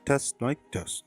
Test, mic test.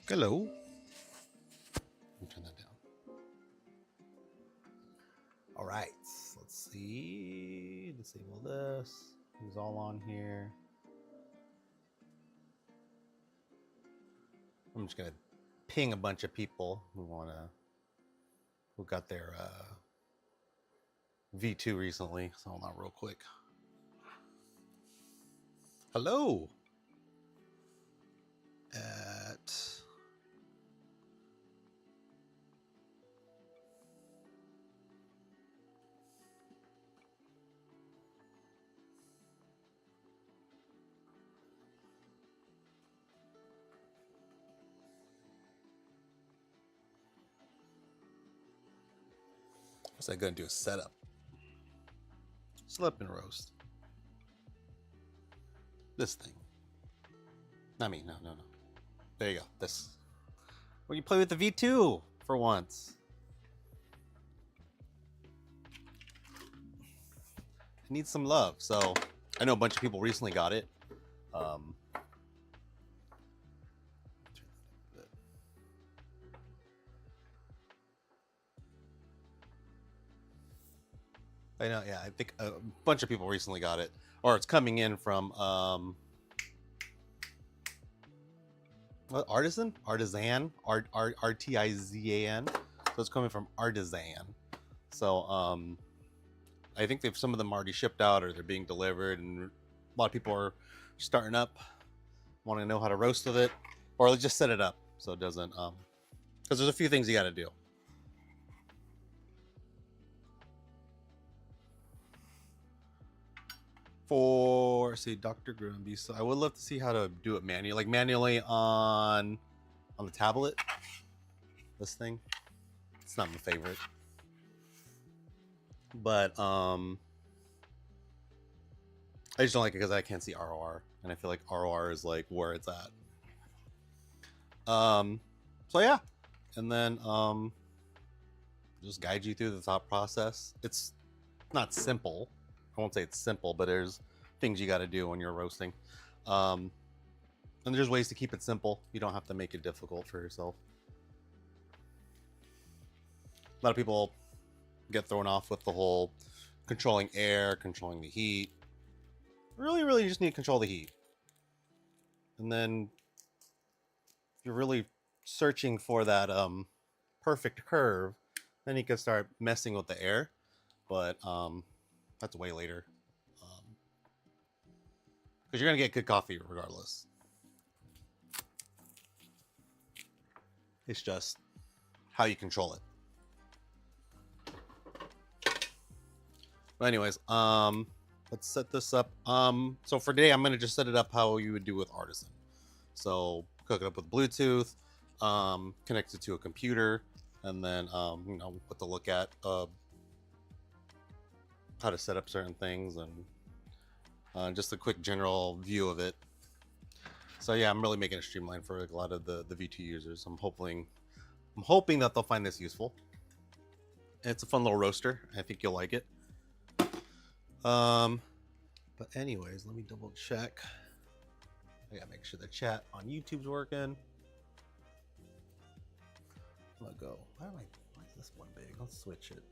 Hello. Let me turn that down. All right. Let's see. Disable this. Who's all on here? I'm just gonna ping a bunch of people who got their V2 recently. So hold on real quick. Hello. At what's I gonna do? A setup. Slip and roast. This thing. Not me. No. There you go. This. Well, you play with the V2 for once. It needs some love. So I know a bunch of people recently got it. I know, yeah. I think a bunch of people recently got it, or it's coming in from what, artisan, Artizan. So it's coming from Artisan. So I think some of them already shipped out or they're being delivered, and a lot of people are starting up, want to know how to roast with it, or just set it up so it doesn't because there's a few things you got to do. For say Dr. Grumby, so I would love to see how to do it manually, like manually on the tablet. This thing, it's not my favorite, but I just don't like it because I can't see ROR, and I feel like ROR is like where it's at. So yeah, and then just guide you through the thought process. It's not simple. I won't say it's simple, but there's things you got to do when you're roasting. And there's ways to keep it simple. You don't have to make it difficult for yourself. A lot of people get thrown off with the whole controlling air, controlling the heat. Really, you just need to control the heat. And then if you're really searching for that perfect curve, then you can start messing with the air. But that's way later. Because you're going to get good coffee regardless. It's just how you control it. But anyways, let's set this up. So for today, I'm going to just set it up how you would do with Artisan. So hook it up with Bluetooth, connect it to a computer, and then, what to look at, how to set up certain things, and just a quick general view of it. So yeah, I'm really making it streamlined for a lot of the V2 users. I'm hoping that they'll find this useful. It's a fun little roaster. I think you'll like it. But anyways, let me double check. I gotta make sure the chat on YouTube's working. Let go. Why is this one big? Let's switch it.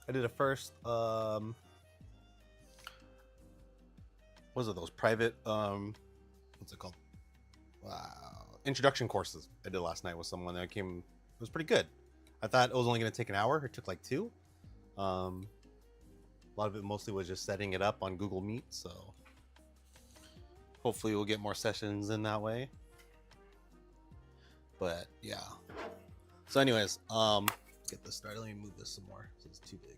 I did a first what are those private what's it called? Wow. Introduction courses I did last night with someone that came. It was pretty good. I thought it was only going to take an hour. It took like 2. A lot of it mostly was just setting it up on Google Meet, so hopefully we'll get more sessions in that way. But yeah. So anyways, get this started. Let me move this some more. So it's too big.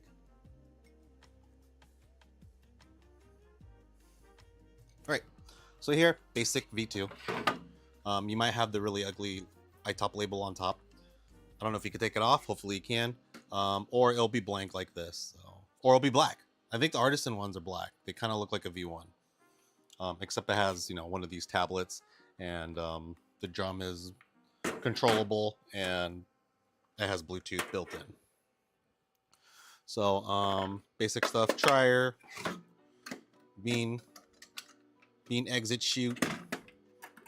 All right. So here, basic V2. You might have the really ugly iTop label on top. I don't know if you can take it off. Hopefully you can. Or it'll be blank like this. So, or it'll be black. I think the Artisan ones are black. They kind of look like a V1. Except it has, you know, one of these tablets, and the drum is controllable, and it has Bluetooth built in. So basic stuff: trier, bean exit chute,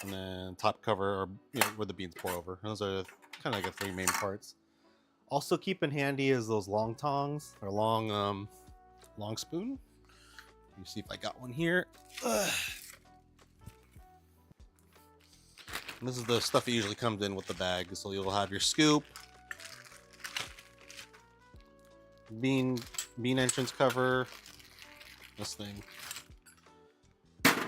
and then top cover, or you know, where the beans pour over. Those are kind of like the 3 main parts. Also keep in handy is those long tongs, or long spoon. Let me see if I got one here. And this is the stuff that usually comes in with the bag. So you'll have your scoop, bean entrance cover, this thing,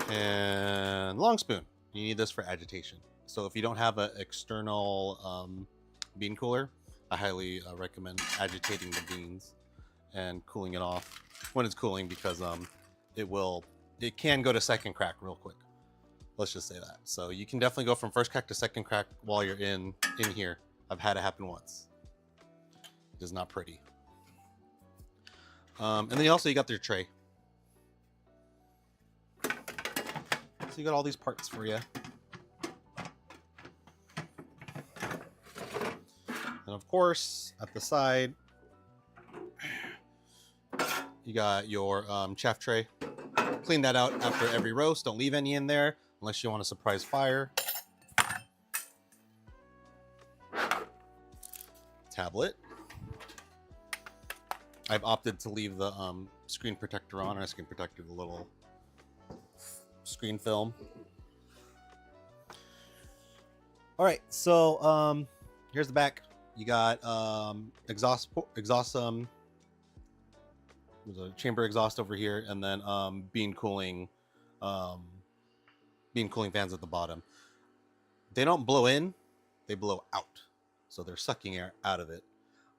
and long spoon. You need this for agitation. So if you don't have an external bean cooler, I highly recommend agitating the beans and cooling it off when it's cooling, because it can go to second crack real quick. Let's just say that. So you can definitely go from first crack to second crack while you're in here. I've had it happen once. It is not pretty. And then you got your tray. So you got all these parts for you. And of course, at the side, you got your chaff tray. Clean that out after every roast. Don't leave any in there unless you want a surprise fire. Tablet. I've opted to leave the screen protector on. Or screen protector, the little screen film. All right, so here's the back. You got exhaust there's a chamber exhaust over here, and then bean cooling fans at the bottom. They don't blow in, they blow out, so they're sucking air out of it.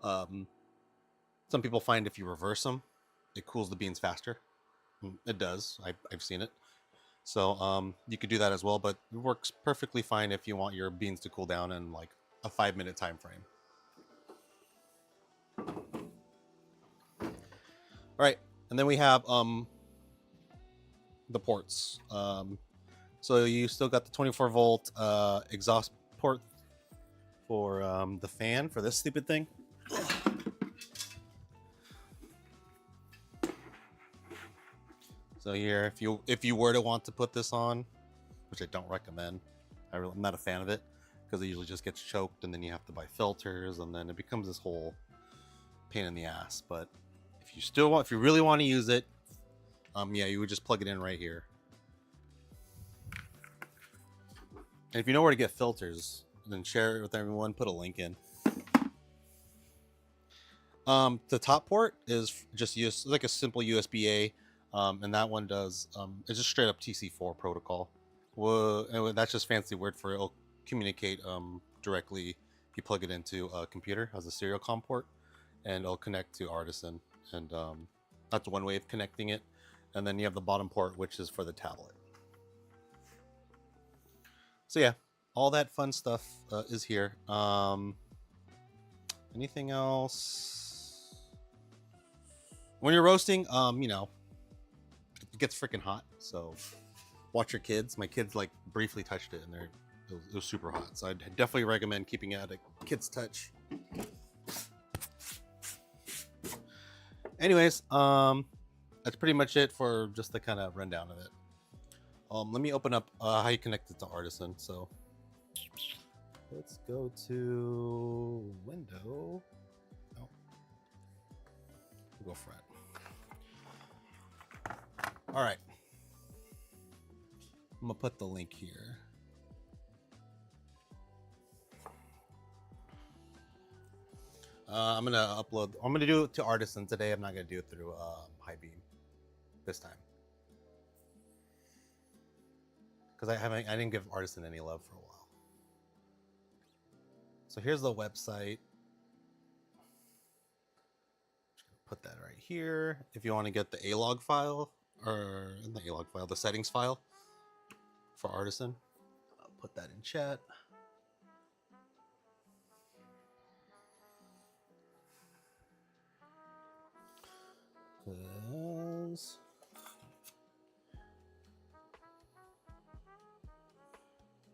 Some people find if you reverse them, it cools the beans faster. It does. I've seen it. So you could do that as well, but it works perfectly fine if you want your beans to cool down in like a 5-minute time frame. All right, and then we have the ports. So you still got the 24-volt exhaust port for the fan for this stupid thing. So here, if you were to want to put this on, which I don't recommend, I'm not a fan of it, because it usually just gets choked, and then you have to buy filters, and then it becomes this whole pain in the ass. But if you really want to use it, yeah, you would just plug it in right here. And if you know where to get filters, then share it with everyone. Put a link in. The top port is just like a simple USB-A, and that one does it's just straight up TC4 protocol. Well, and that's just fancy word for it'll communicate directly. If you plug it into a computer as a serial COM port, and it'll connect to Artisan. And that's one way of connecting it. And then you have the bottom port, which is for the tablet. So yeah, all that fun stuff is here. Anything else? When you're roasting, you know, it gets freaking hot. So watch your kids. My kids like briefly touched it, and it was super hot. So I'd definitely recommend keeping it at a kid's touch. Anyways, that's pretty much it for just the kind of rundown of it. Let me open up how you connect it to Artisan. So let's go to window. Oh. We'll go for it. All right. I'm gonna put the link here. I'm gonna upload. I'm gonna do it to Artisan today. I'm not gonna do it through Highbeam this time because I didn't give Artisan any love for a while. So here's the website. Put that right here. If you want to get the A-log file, or the A-log file, the settings file for Artisan, I'll put that in chat.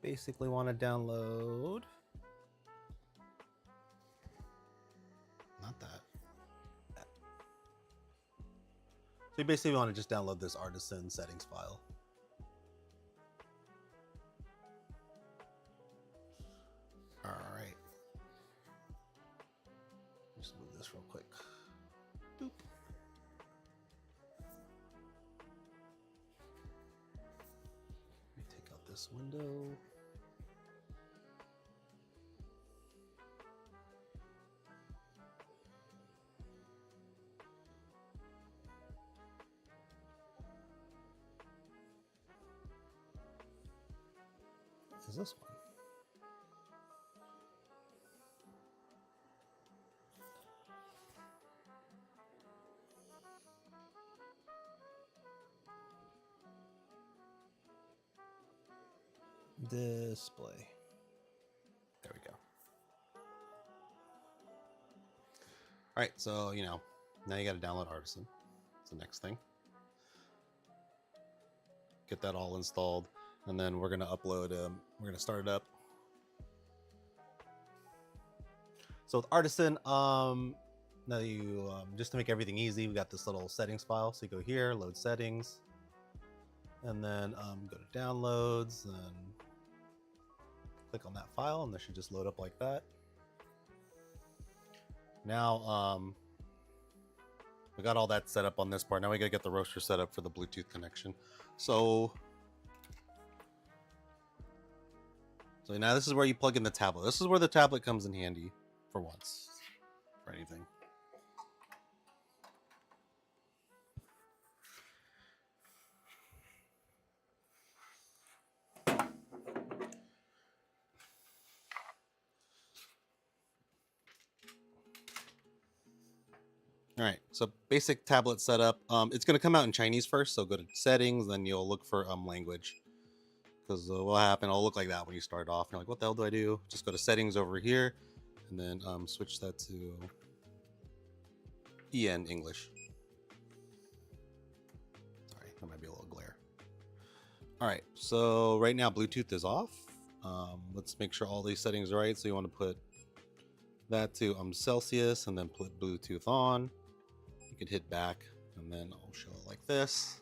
Basically want to download, not that. So you basically want to just download this Artisan settings file. All right. Just move this real quick. Boop. Let me take out this window. Is this one? Display. There we go. All right, so now you got to download Artisan. That's the next thing. Get that all installed, and then we're gonna upload. We're gonna start it up. So with Artisan, now you just to make everything easy, we got this little settings file. So you go here, load settings, and then go to downloads, and click on that file, and this should just load up like that. Now we got all that set up on this part. Now we gotta get the roaster set up for the Bluetooth connection. So now this is where you plug in the tablet. This is where the tablet comes in handy for once, for anything. All right, so basic tablet setup. It's going to come out in Chinese first, so go to settings, then you'll look for language. Because what happened, it'll look like that when you start off. You're like, what the hell do I do? Just go to settings over here, and then switch that to EN English. Sorry, that might be a little glare. All right, so right now Bluetooth is off. Let's make sure all these settings are right. So you want to put that to Celsius, and then put Bluetooth on. You could hit back, and then I'll show it like this.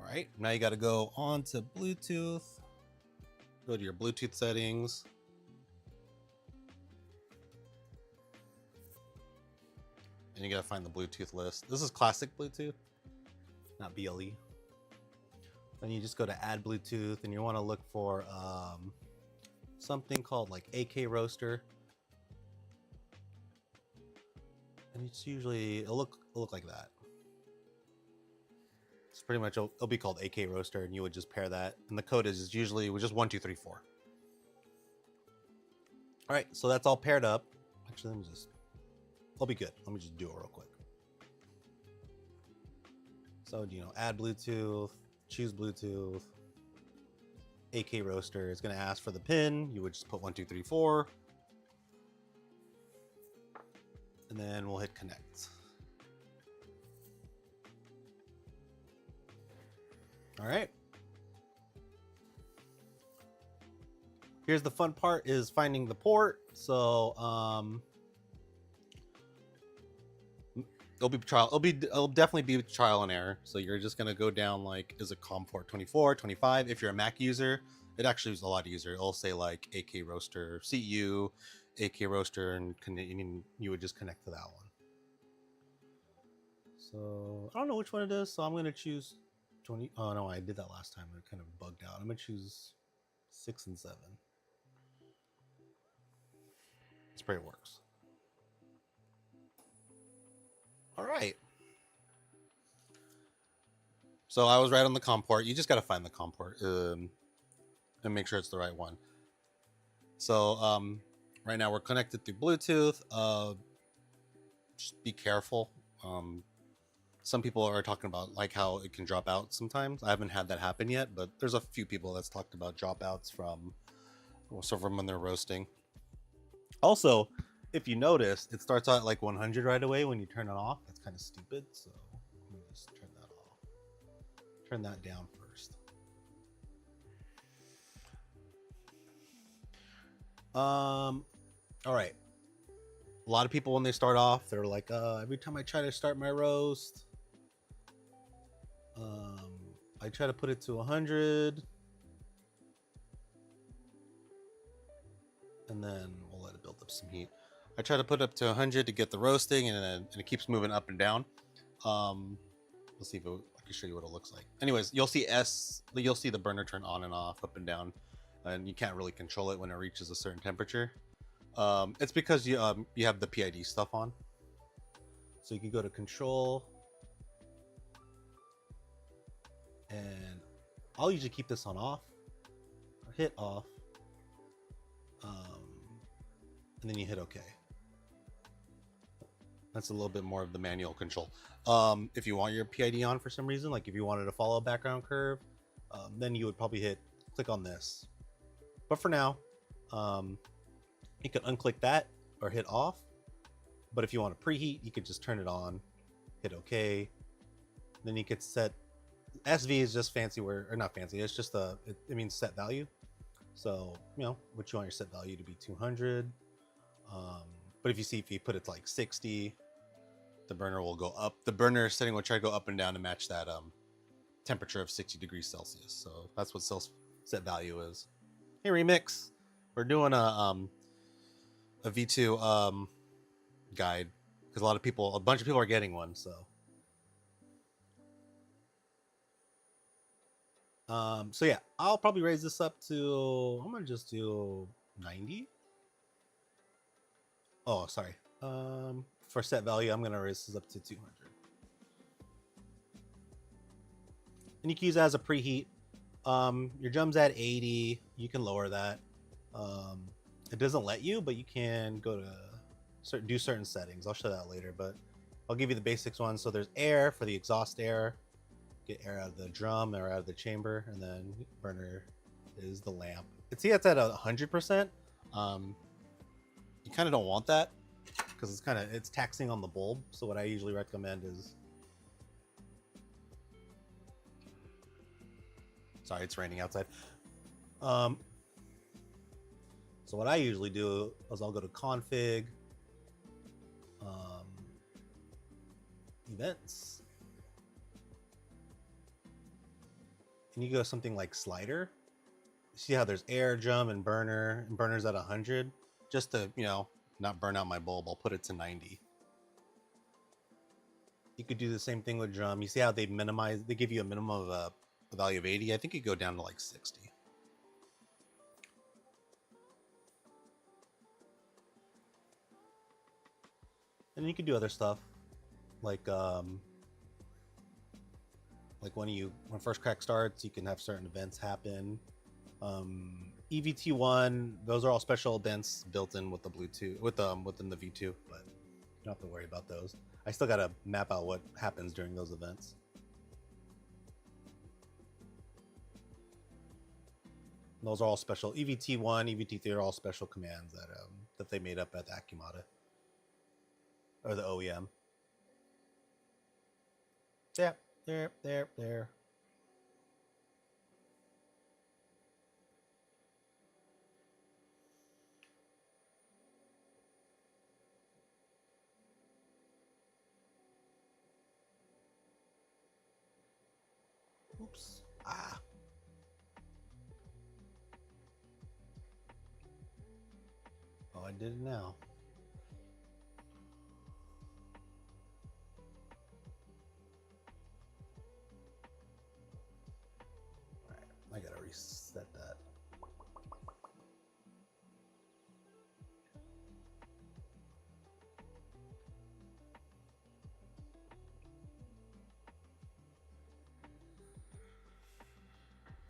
All right, now you got to go on to Bluetooth. Go to your Bluetooth settings. And you got to find the Bluetooth list. This is classic Bluetooth, not BLE. Then you just go to add Bluetooth, and you want to look for something called like AK roaster. And it's usually, it'll look like that. It's pretty much, it'll be called AK roaster, and you would just pair that. And the code is usually just 1, 2, 3, 4. All right, so that's all paired up. Actually, I'll be good. Let me just do it real quick. So, add Bluetooth, choose Bluetooth, AK roaster. It's going to ask for the pin. You would just put 1, 2, 3, 4. And then we'll hit connect. All right. Here's the fun part, is finding the port. So it'll definitely be trial and error. So you're just gonna go down like, is it COM port 24, 25? If you're a Mac user, it actually is a lot easier. It'll say like AK roaster CU, AK roaster, and you would just connect to that one. So I don't know which one it is, so I'm going to choose 20. Oh no, I did that last time. It kind of bugged out. I'm going to choose 6 and 7. Spray works. All right. So I was right on the COM port. You just got to find the COM port and make sure it's the right one. So right now we're connected through Bluetooth. Just be careful. Some people are talking about like how it can drop out sometimes. I haven't had that happen yet, but there's a few people that's talked about dropouts from when they're roasting. Also, if you notice, it starts out at like 100 right away when you turn it off. That's kind of stupid. So let me just turn that off. Turn that down first. All right. A lot of people when they start off, they're like, every time I try to start my roast, I try to put it to 100. And then we'll let it build up some heat. I try to put it up to 100 to get the roasting, and it keeps moving up and down. Let's see if I can show you what it looks like. Anyways, you'll see the burner turn on and off, up and down, and you can't really control it when it reaches a certain temperature. It's because you have the PID stuff on. So you can go to control, and I'll usually keep this on off, or hit off, and then you hit OK. That's a little bit more of the manual control. If you want your PID on for some reason, like if you wanted to follow a background curve, then you would probably click on this. But for now, you can unclick that or hit off. But if you want to preheat, you could just turn it on, hit OK. Then you could set SV is just fancy or not fancy. It's just it means set value. So what you want your set value to be 200. But if you put it to like 60, the burner will go up. The burner setting will try to go up and down to match that temperature of 60 degrees Celsius. So that's what set value is. Hey Remix, we're doing a V2 guide because a bunch of people are getting one. So so yeah, I'll probably raise this up to, I'm gonna just do 90. Oh, sorry. For set value, I'm gonna raise this up to 200. And you can use that as a preheat. Your drum's at 80. You can lower that. It doesn't let you, but you can go to do certain settings. I'll show that later, but I'll give you the basics one. So there's air for the exhaust air. Get air out of the drum or out of the chamber, and then burner is the lamp. See, it's at 100%. You kind of don't want that because it's taxing on the bulb. So what I usually recommend is, sorry, it's raining outside. So what I usually do is I'll go to config, events, and you go to something like slider. See how there's air, drum, and burner, and burner's at 100. Just to, not burn out my bulb, I'll put it to 90. You could do the same thing with drum. You see how they give you a minimum of a value of 80. I think you go down to like 60. And you can do other stuff like when first crack starts, you can have certain events happen. EVT1, those are all special events built in with the Bluetooth within the V2, but you don't have to worry about those. I still gotta map out what happens during those events. Those are all special. EVT1, EVT3 are all special commands that they made up at the Akumata or the OEM. Yeah, there. Oops. Oh, did it now. All right, I gotta reset that.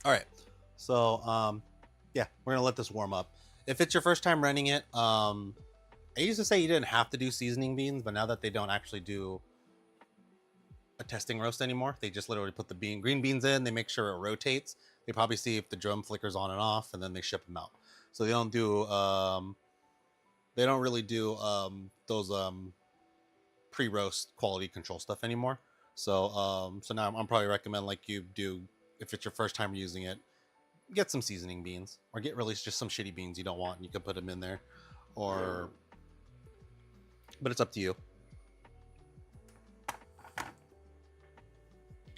All right, so yeah, we're gonna let this warm up. If it's your first time running it, I used to say you didn't have to do seasoning beans, but now that they don't actually do a testing roast anymore, they just literally put the green beans in. They make sure it rotates. They probably see if the drum flickers on and off, and then they ship them out. So they don't do they don't really do those pre-roast quality control stuff anymore. So so now I'm probably recommend like you do if it's your first time using it, get some seasoning beans or get really just some shitty beans you don't want and you can put them in there, or but it's up to you.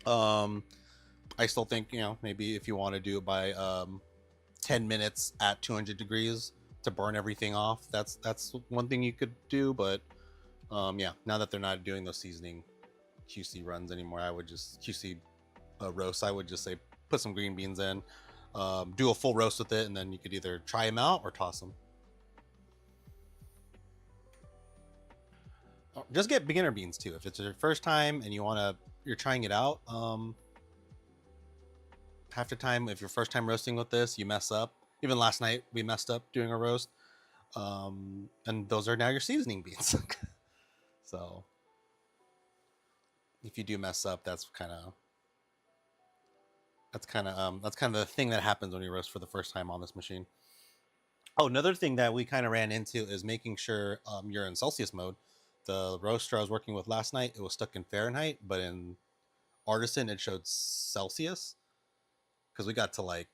I still think, you know, maybe if you want to do it by 10 minutes at 200 degrees to burn everything off, that's one thing you could do. But yeah, now that they're not doing those seasoning QC runs anymore, I would just QC roast. I would just say put some green beans in, do a full roast with it, and then you could either try them out or toss them. Just get beginner beans too. If it's your first time and you're trying it out, half the time, if you're first time roasting with this, you mess up. Even last night we messed up doing a roast, and those are now your seasoning beans. So if you do mess up, that's kind of the thing that happens when you roast for the first time on this machine. Oh, another thing that we kind of ran into is making sure you're in Celsius mode. The roaster I was working with last night, it was stuck in Fahrenheit, but in Artisan it showed Celsius, because we got to like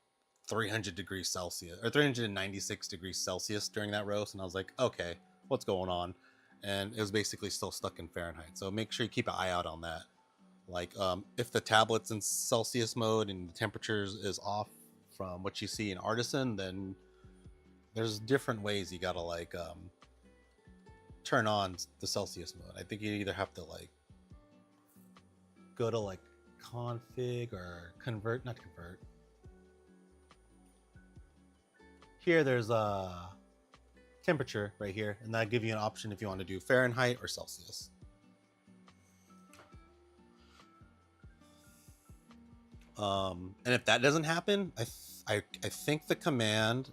300 degrees Celsius or 396 degrees Celsius during that roast, and I was like, okay, what's going on? And it was basically still stuck in Fahrenheit. So make sure you keep an eye out on that. Like if the tablet's in Celsius mode and the temperatures is off from what you see in Artisan, then there's different ways you gotta like turn on the Celsius mode. I think you either have to like go to like config or not convert. Here there's a temperature right here, and that'll give you an option if you want to do Fahrenheit or Celsius. And if that doesn't happen, I think the command,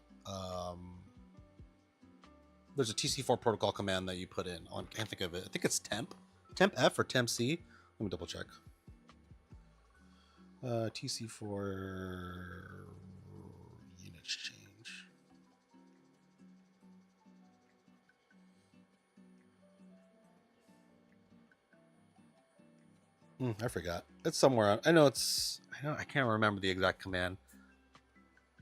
there's a TC4 protocol command that you put in on, I can't think of it. I think it's temp F or temp C. Let me double check. TC4 units change. I forgot. It's somewhere. I can't remember the exact command,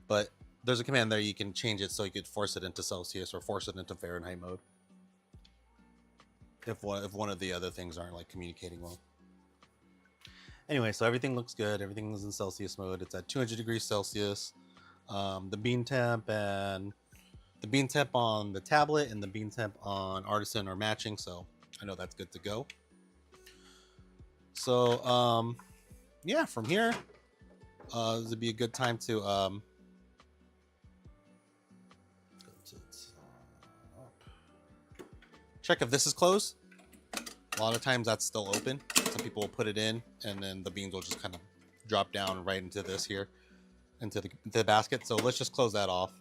but there's a command there you can change it so you could force it into Celsius or force it into Fahrenheit mode if one of the other things aren't like communicating well. Anyway, so everything looks good. Everything is in Celsius mode. It's at 200 degrees Celsius. The bean temp on the tablet and the bean temp on Artisan are matching, so I know that's good to go. So yeah, from here, this would be a good time to check if this is closed. A lot of times that's still open. Some people will put it in, and then the beans will just kind of drop down right into this here, into the basket. So let's just close that off.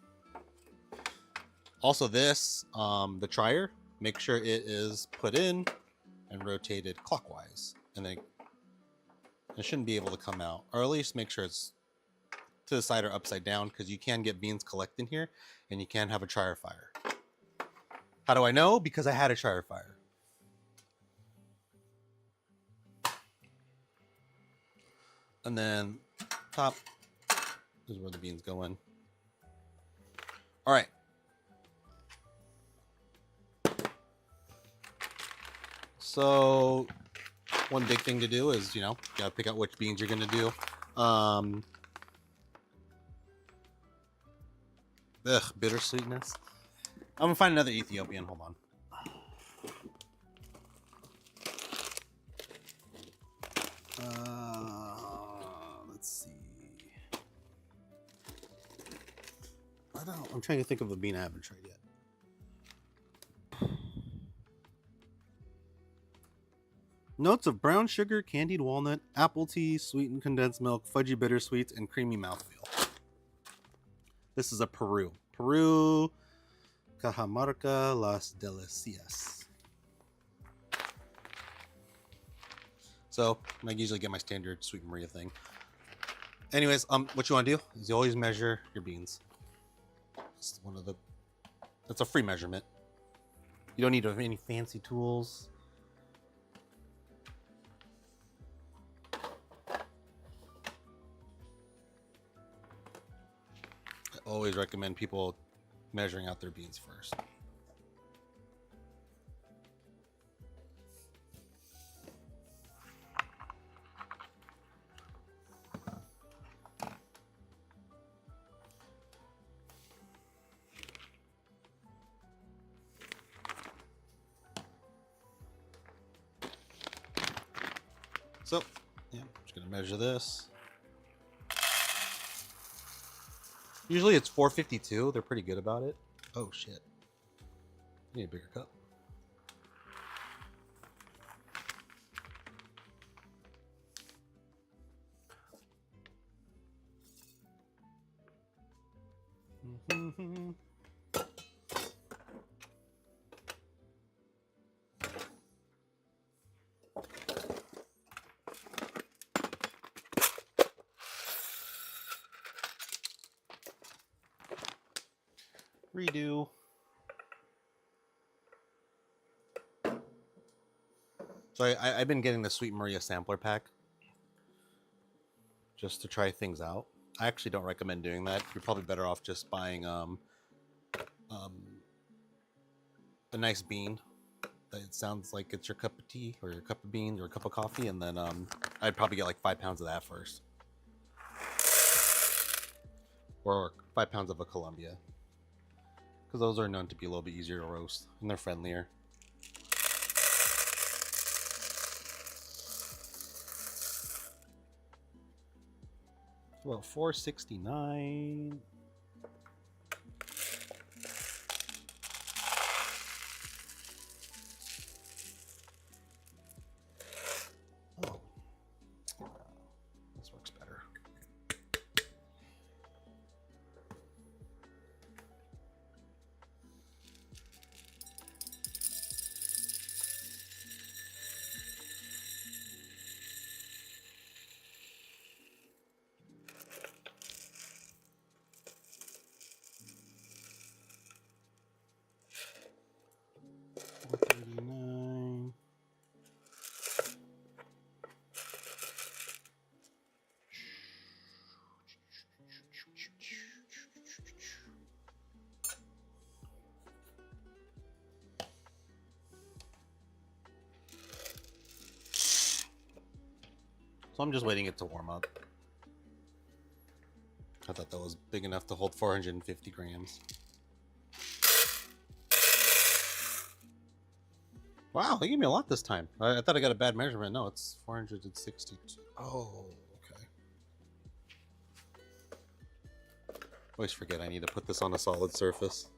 Also this, the trier, make sure it is put in and rotated clockwise, and then it shouldn't be able to come out, or at least make sure it's to the side or upside down, because you can get beans collecting here and you can have a trier fire. How do I know? Because I had a trier fire. And then top is where the beans go in. All right. So one big thing to do is, you know, you gotta pick out which beans you're gonna do. Bittersweetness. I'm gonna find another Ethiopian. Hold on. Let's see. I'm trying to think of a bean I haven't tried yet. Notes of brown sugar, candied walnut, apple tea, sweetened condensed milk, fudgy bittersweets, and creamy mouthfeel. This is a Peru. Peru, Cajamarca, Las Delicias. So I usually get my standard Sweet Maria thing. Anyways, what you want to do is you always measure your beans. It's that's a free measurement. You don't need any fancy tools. I always recommend people measuring out their beans first. So, yeah, I'm just gonna measure this. Usually it's 452. They're pretty good about it. Oh shit. I need a bigger cup. Redo. So I've been getting the Sweet Maria sampler pack just to try things out. I actually don't recommend doing that. You're probably better off just buying a nice bean that sounds like it's your cup of tea or your cup of beans or a cup of coffee, and then I'd probably get like 5 pounds of that first, or 5 pounds of a Columbia, because those are known to be a little bit easier to roast and they're friendlier. Well, 469. Oh, this works better. So I'm just waiting it to warm up. I thought that was big enough to hold 450 grams. Wow, they gave me a lot this time. I thought I got a bad measurement. No, it's 462. Oh, okay. Always forget I need to put this on a solid surface.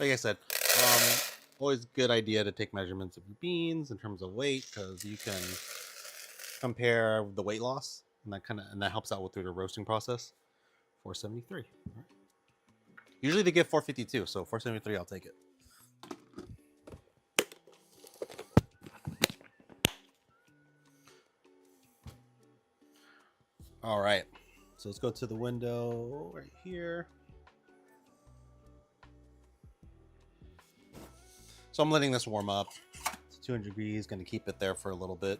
Like I said, always good idea to take measurements of your beans in terms of weight, because you can compare the weight loss, and that helps out with through the roasting process. 473. All right. Usually they give 452, so 473, I'll take it. All right, so let's go to the window right here. So I'm letting this warm up. It's 200 degrees, going to keep it there for a little bit.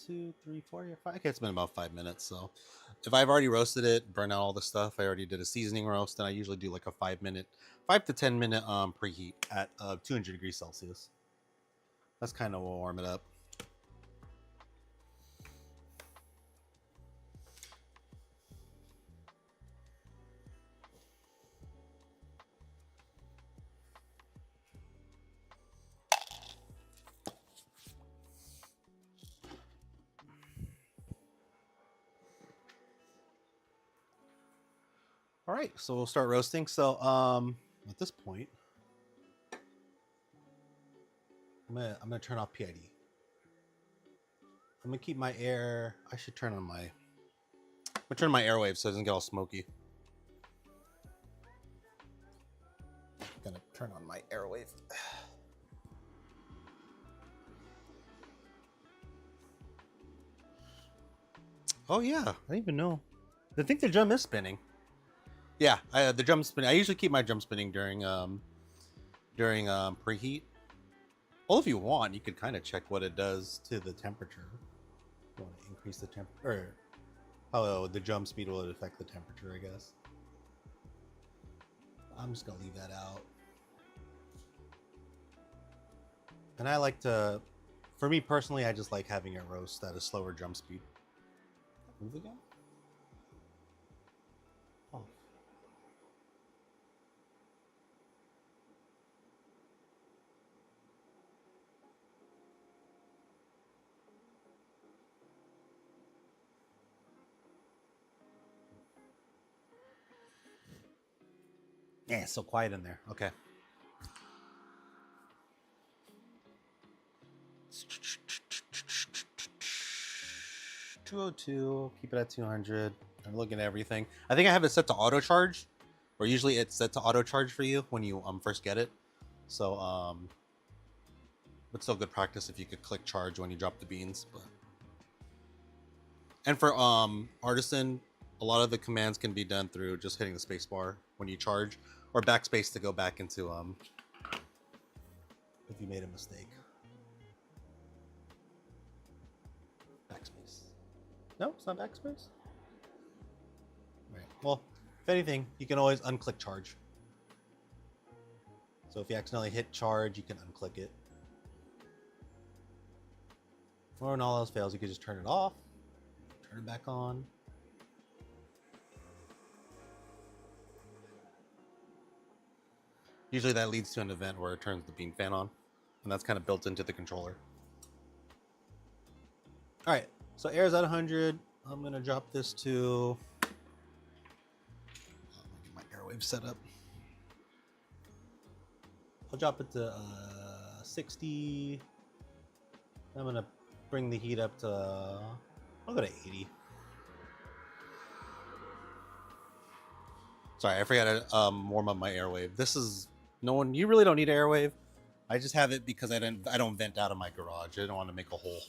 2, 3, 4, yeah, 5. Okay, it's been about 5 minutes. So if I've already roasted it, burned out all the stuff, I already did a seasoning roast, then I usually do like a 5 to 10 minute preheat at 200 degrees Celsius. That's kind of will warm it up. All right, so we'll start roasting. So at this point, I'm gonna turn off PID. I'm gonna keep my air. I should turn on my. I'm gonna turn my airwave so it doesn't get all smoky. I'm gonna turn on my airwave. Oh yeah, I didn't even know. I think the drum is spinning. Yeah, the drum spinning. I usually keep my drum spinning during preheat. Well, if you want, you could kind of check what it does to the temperature. You want to increase the temperature, or how the drum speed will affect the temperature, I guess. I'm just gonna leave that out. And I like to, for me personally, I just like having it roast at a slower drum speed. Move again? Oh. Yeah, it's so quiet in there. Okay. $202. Keep it at 200. I'm looking at everything. I think I have it set to auto charge, or usually it's set to auto charge for you when you first get it. So but still good practice if you could click charge when you drop the beans. But and for artisan, a lot of the commands can be done through just hitting the space bar when you charge, or backspace to go back into if you made a mistake. Backspace. No, it's not backspace. All right. Well, if anything, you can always unclick charge. So if you accidentally hit charge, you can unclick it. Or when all else fails, you can just turn it off, turn it back on. Usually that leads to an event where it turns the bean fan on, and that's kind of built into the controller. All right, so air's at 100. I'm gonna drop this to, get my airwave set up. I'll drop it to 60. I'm gonna bring the heat up to, I'll go to 80. Sorry, I forgot to warm up my airwave. This is you really don't need an airwave. I just have it because I don't vent out of my garage. I don't want to make a hole.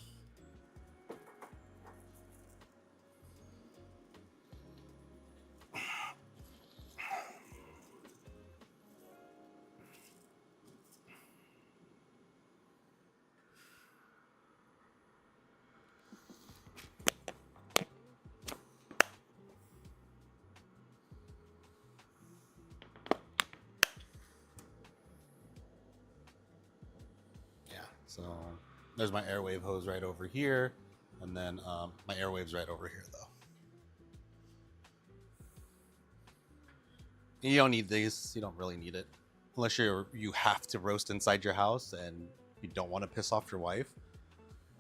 So there's my airwave hose right over here, and then my airwave's right over here though. You don't need these. You don't really need it unless you have to roast inside your house and you don't want to piss off your wife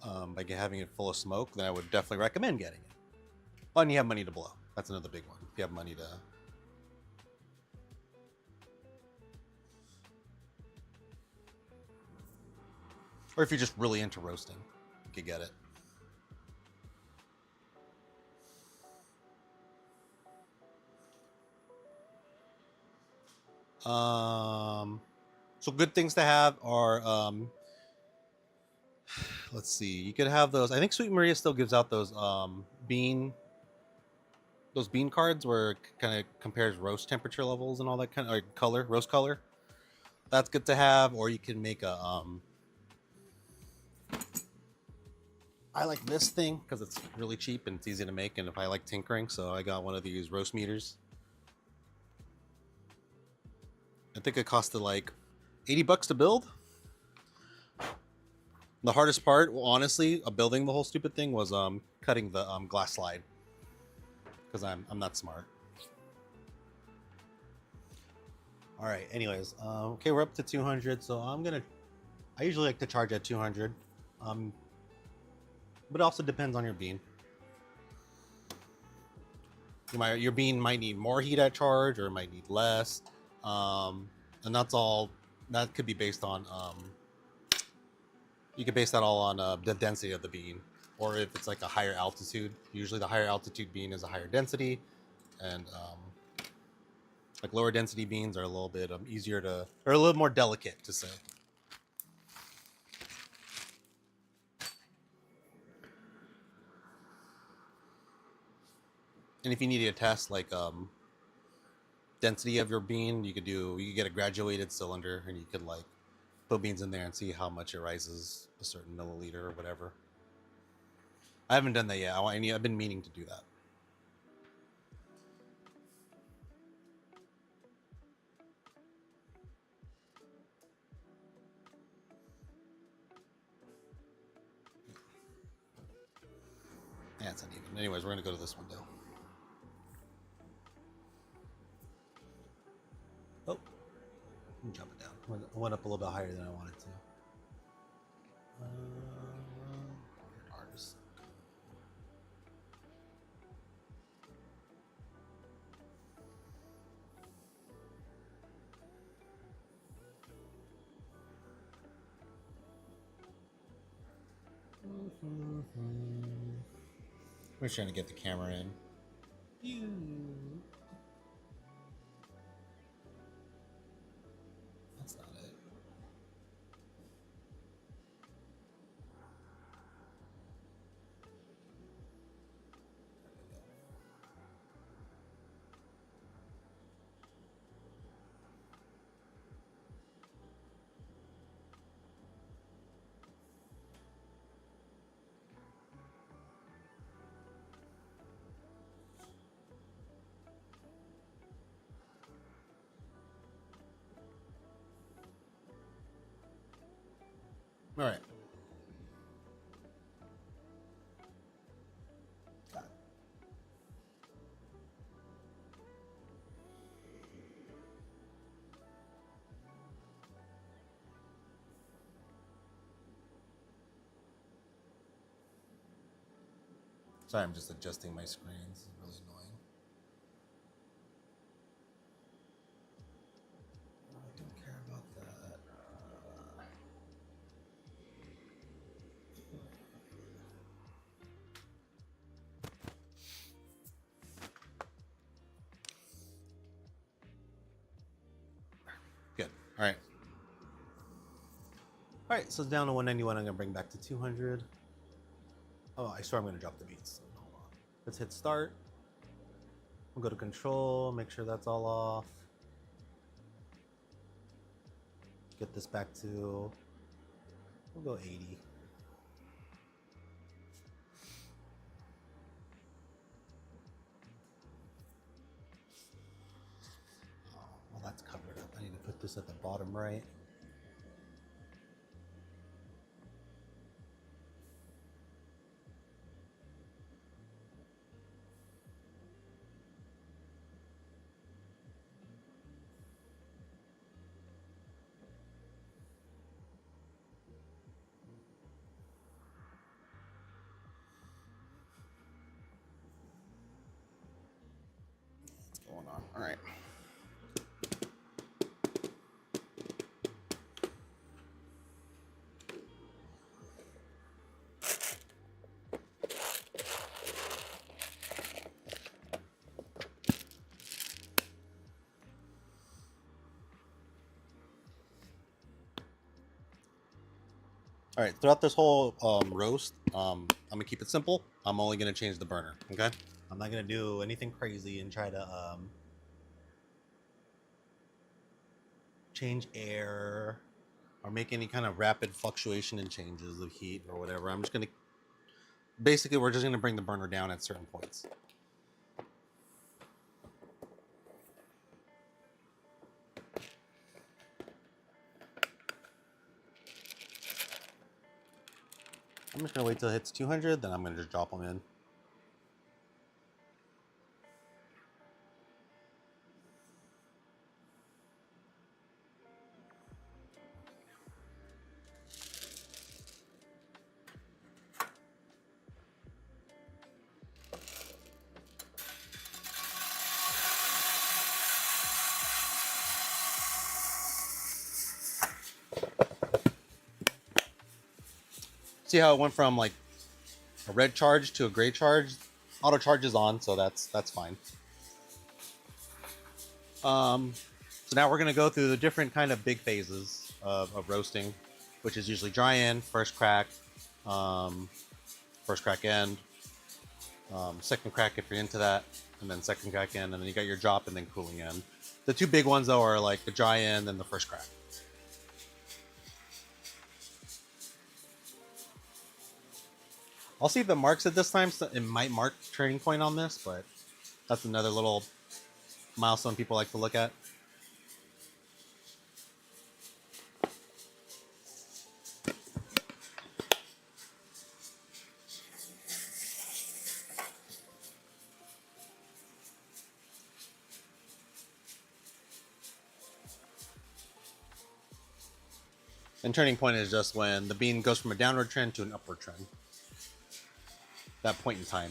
by having it full of smoke. Then I would definitely recommend getting it. Oh, and you have money to blow. That's another big one. If you have money to. Or if you're just really into roasting, you could get it. So good things to have are, let's see, you could have those. I think Sweet Maria still gives out those bean cards where it kind of compares roast temperature levels and all that kind of color, roast color. That's good to have. Or you can make a I like this thing because it's really cheap and it's easy to make, and if I like tinkering, so I got one of these roast meters. I think it costed like $80 to build. The hardest part, well, honestly, of building the whole stupid thing was cutting the glass slide because I'm not smart. All right. Anyways, okay, we're up to 200, so I usually like to charge at 200, but it also depends on your bean. Your bean might need more heat at charge, or it might need less, and that's all. That could be based on. You could base that all on the density of the bean, or if it's like a higher altitude. Usually, the higher altitude bean is a higher density, and like lower density beans are a little bit easier to, or a little more delicate to say. And if you need to test like density of your bean, you could get a graduated cylinder, and you could like put beans in there and see how much it rises a certain milliliter or whatever. I haven't done that yet. I've been meaning to do that. Yeah, it's uneven. Anyways, we're gonna go to this window. Oh, jump it down. Went up a little bit higher than I wanted to. Artist. We're trying to get the camera in. That's not it. All right. Got it. Sorry, I'm just adjusting my screen. This is really annoying. I don't care about that. Good. All right. All right, so it's down to 191. I'm gonna bring back to 200. Oh, I swear I'm gonna drop the beats. Hold on. Let's hit start. We'll go to control, make sure that's all off. Get this back to, we'll go 80. Oh, well, that's covered up. I need to put this at the bottom right. What's going on? All right. All right, throughout this whole roast, I'm gonna keep it simple. I'm only gonna change the burner, okay? I'm not gonna do anything crazy and try to change air or make any kind of rapid fluctuation in changes of heat or whatever. I'm just gonna basically we're just going to bring the burner down at certain points. I'm just going to wait till it hits 200, then I'm going to just drop them in. See how it went from like a red charge to a gray charge? Auto charge is on, so that's fine. So now we're going to go through the different kind of big phases of roasting, which is usually dry end, first crack end, second crack if you're into that, and then second crack end, and then you got your drop and then cooling end. The two big ones though are like the dry end and the first crack. I'll see if it marks it this time. So it might mark turning point on this, but that's another little milestone people like to look at. And turning point is just when the bean goes from a downward trend to an upward trend. That point in time.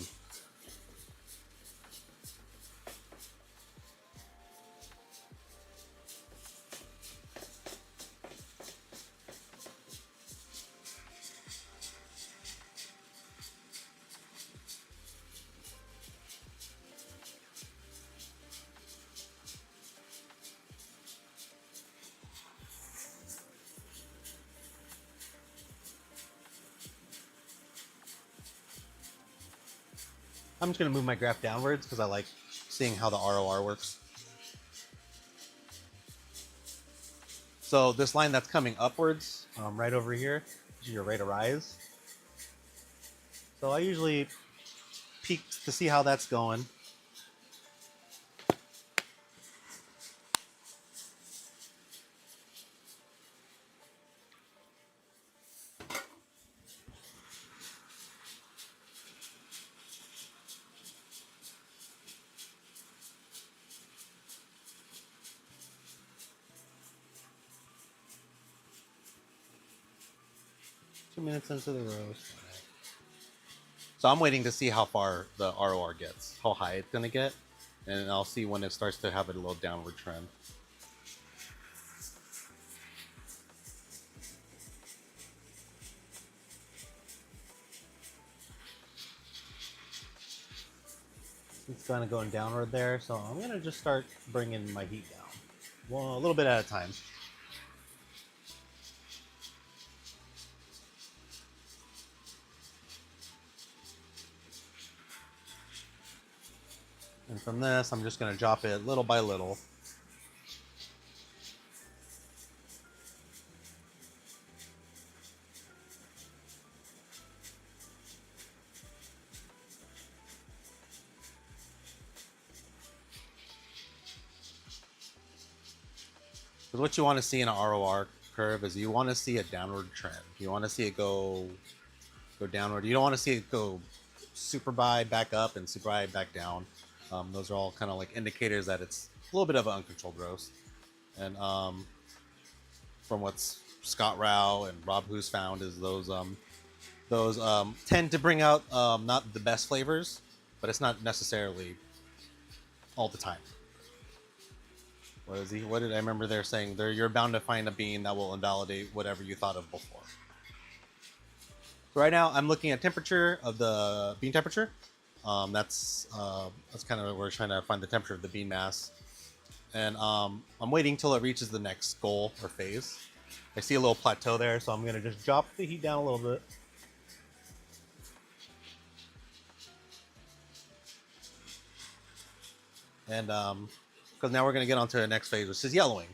I'm just going to move my graph downwards because I like seeing how the ROR works. So this line that's coming upwards, right over here, is your rate of rise. So I usually peek to see how that's going. Minutes into the roast. So I'm waiting to see how far the ROR gets, how high it's gonna get, and I'll see when it starts to have a little downward trend. It's kind of going downward there, so I'm gonna just start bringing my heat down, well, a little bit at a time. And from this, I'm just going to drop it little by little. Because what you want to see in an ROR curve is you want to see a downward trend. You want to see it go downward. You don't want to see it go super high back up and super high back down. Those are all kind of like indicators that it's a little bit of an uncontrolled roast. And from what Scott Rao and Rob Who's found is those tend to bring out not the best flavors, but it's not necessarily all the time. What did I remember they're saying? You're bound to find a bean that will invalidate whatever you thought of before. So right now I'm looking at temperature of the bean temperature. That's kind of where we're trying to find the temperature of the bean mass. And I'm waiting till it reaches the next goal or phase. I see a little plateau there, so I'm going to just drop the heat down a little bit. And because now we're going to get onto the next phase, which is yellowing.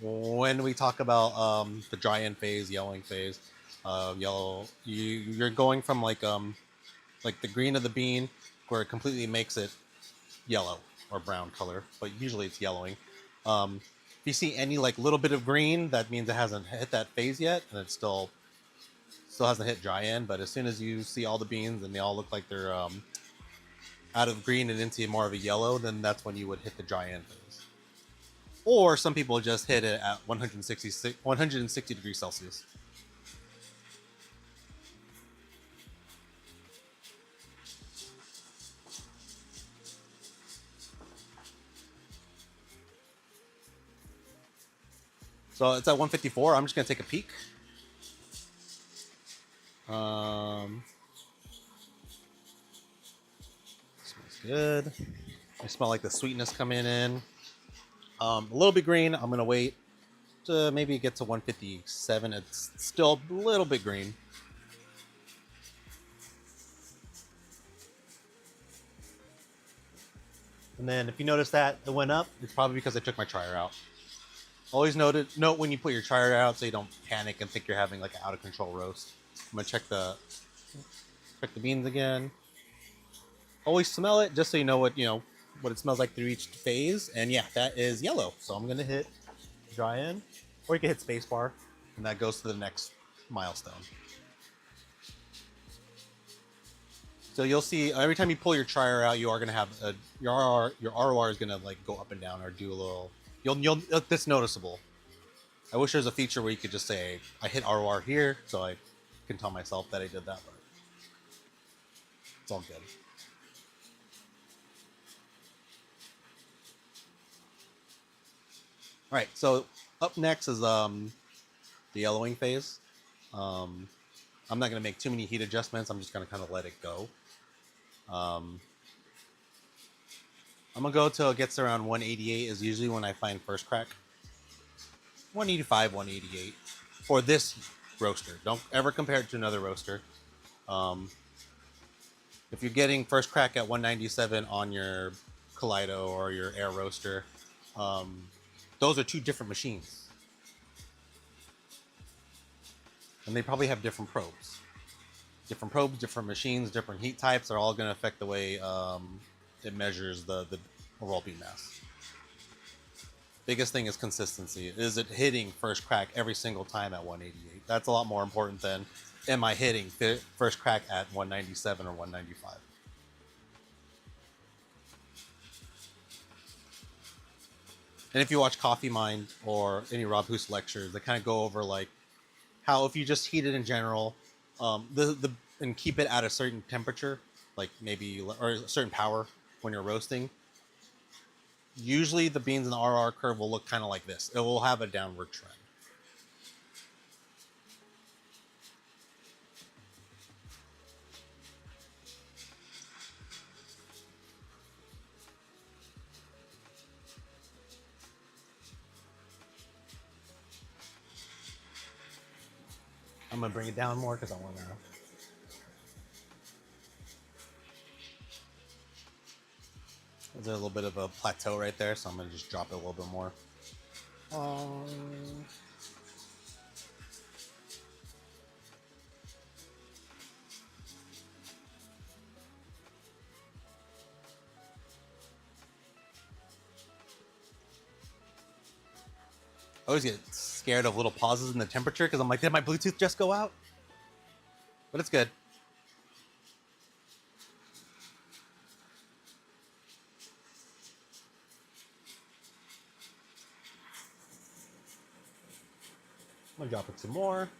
When we talk about the dry end phase, yellowing phase, Yellow. You're going from like the green of the bean, where it completely makes it yellow or brown color, but usually it's yellowing. If you see any like little bit of green, that means it hasn't hit that phase yet, and it still hasn't hit dry end. But as soon as you see all the beans and they all look like they're out of green and into more of a yellow, then that's when you would hit the dry end phase. Or some people just hit it at 160 degrees Celsius. So it's at 154. I'm just gonna take a peek. Smells good. I smell like the sweetness coming in. A little bit green. I'm gonna wait to maybe get to 157. It's still a little bit green. And then if you notice that it went up, it's probably because I took my trier out. Always note when you put your trier out so you don't panic and think you're having like an out of control roast. I'm gonna check the beans again. Always smell it just so you know what it smells like through each phase. And yeah, that is yellow. So I'm gonna hit dry end, or you can hit spacebar, and that goes to the next milestone. So you'll see every time you pull your trier out, you are gonna have your ROR is gonna like go up and down or do a little. You'll that's noticeable. I wish there's a feature where you could just say I hit ROR here, so I can tell myself that I did that, but it's all good. All right, so up next is the yellowing phase. I'm not gonna make too many heat adjustments. I'm just gonna kind of let it go. I'm gonna go till it gets around 188 is usually when I find first crack. 185, 188 for this roaster. Don't ever compare it to another roaster. If you're getting first crack at 197 on your Kaleido or your air roaster, those are two different machines. And they probably have different probes. Different probes, different machines, different heat types are all going to affect the way it measures the overall beam mass. Biggest thing is consistency. Is it hitting first crack every single time at 188? That's a lot more important than am I hitting first crack at 197 or 195. And if you watch Coffee Mind or any Rob Hoos lectures, they kind of go over like how if you just heat it in general, and keep it at a certain temperature, like maybe or a certain power when you're roasting, usually the beans in the RR curve will look kind of like this. It will have a downward trend. I'm gonna bring it down more because I want to. There's a little bit of a plateau right there, so I'm gonna just drop it a little bit more. I always get scared of little pauses in the temperature because I'm like, did my Bluetooth just go out? But it's good. I'm gonna drop it some more.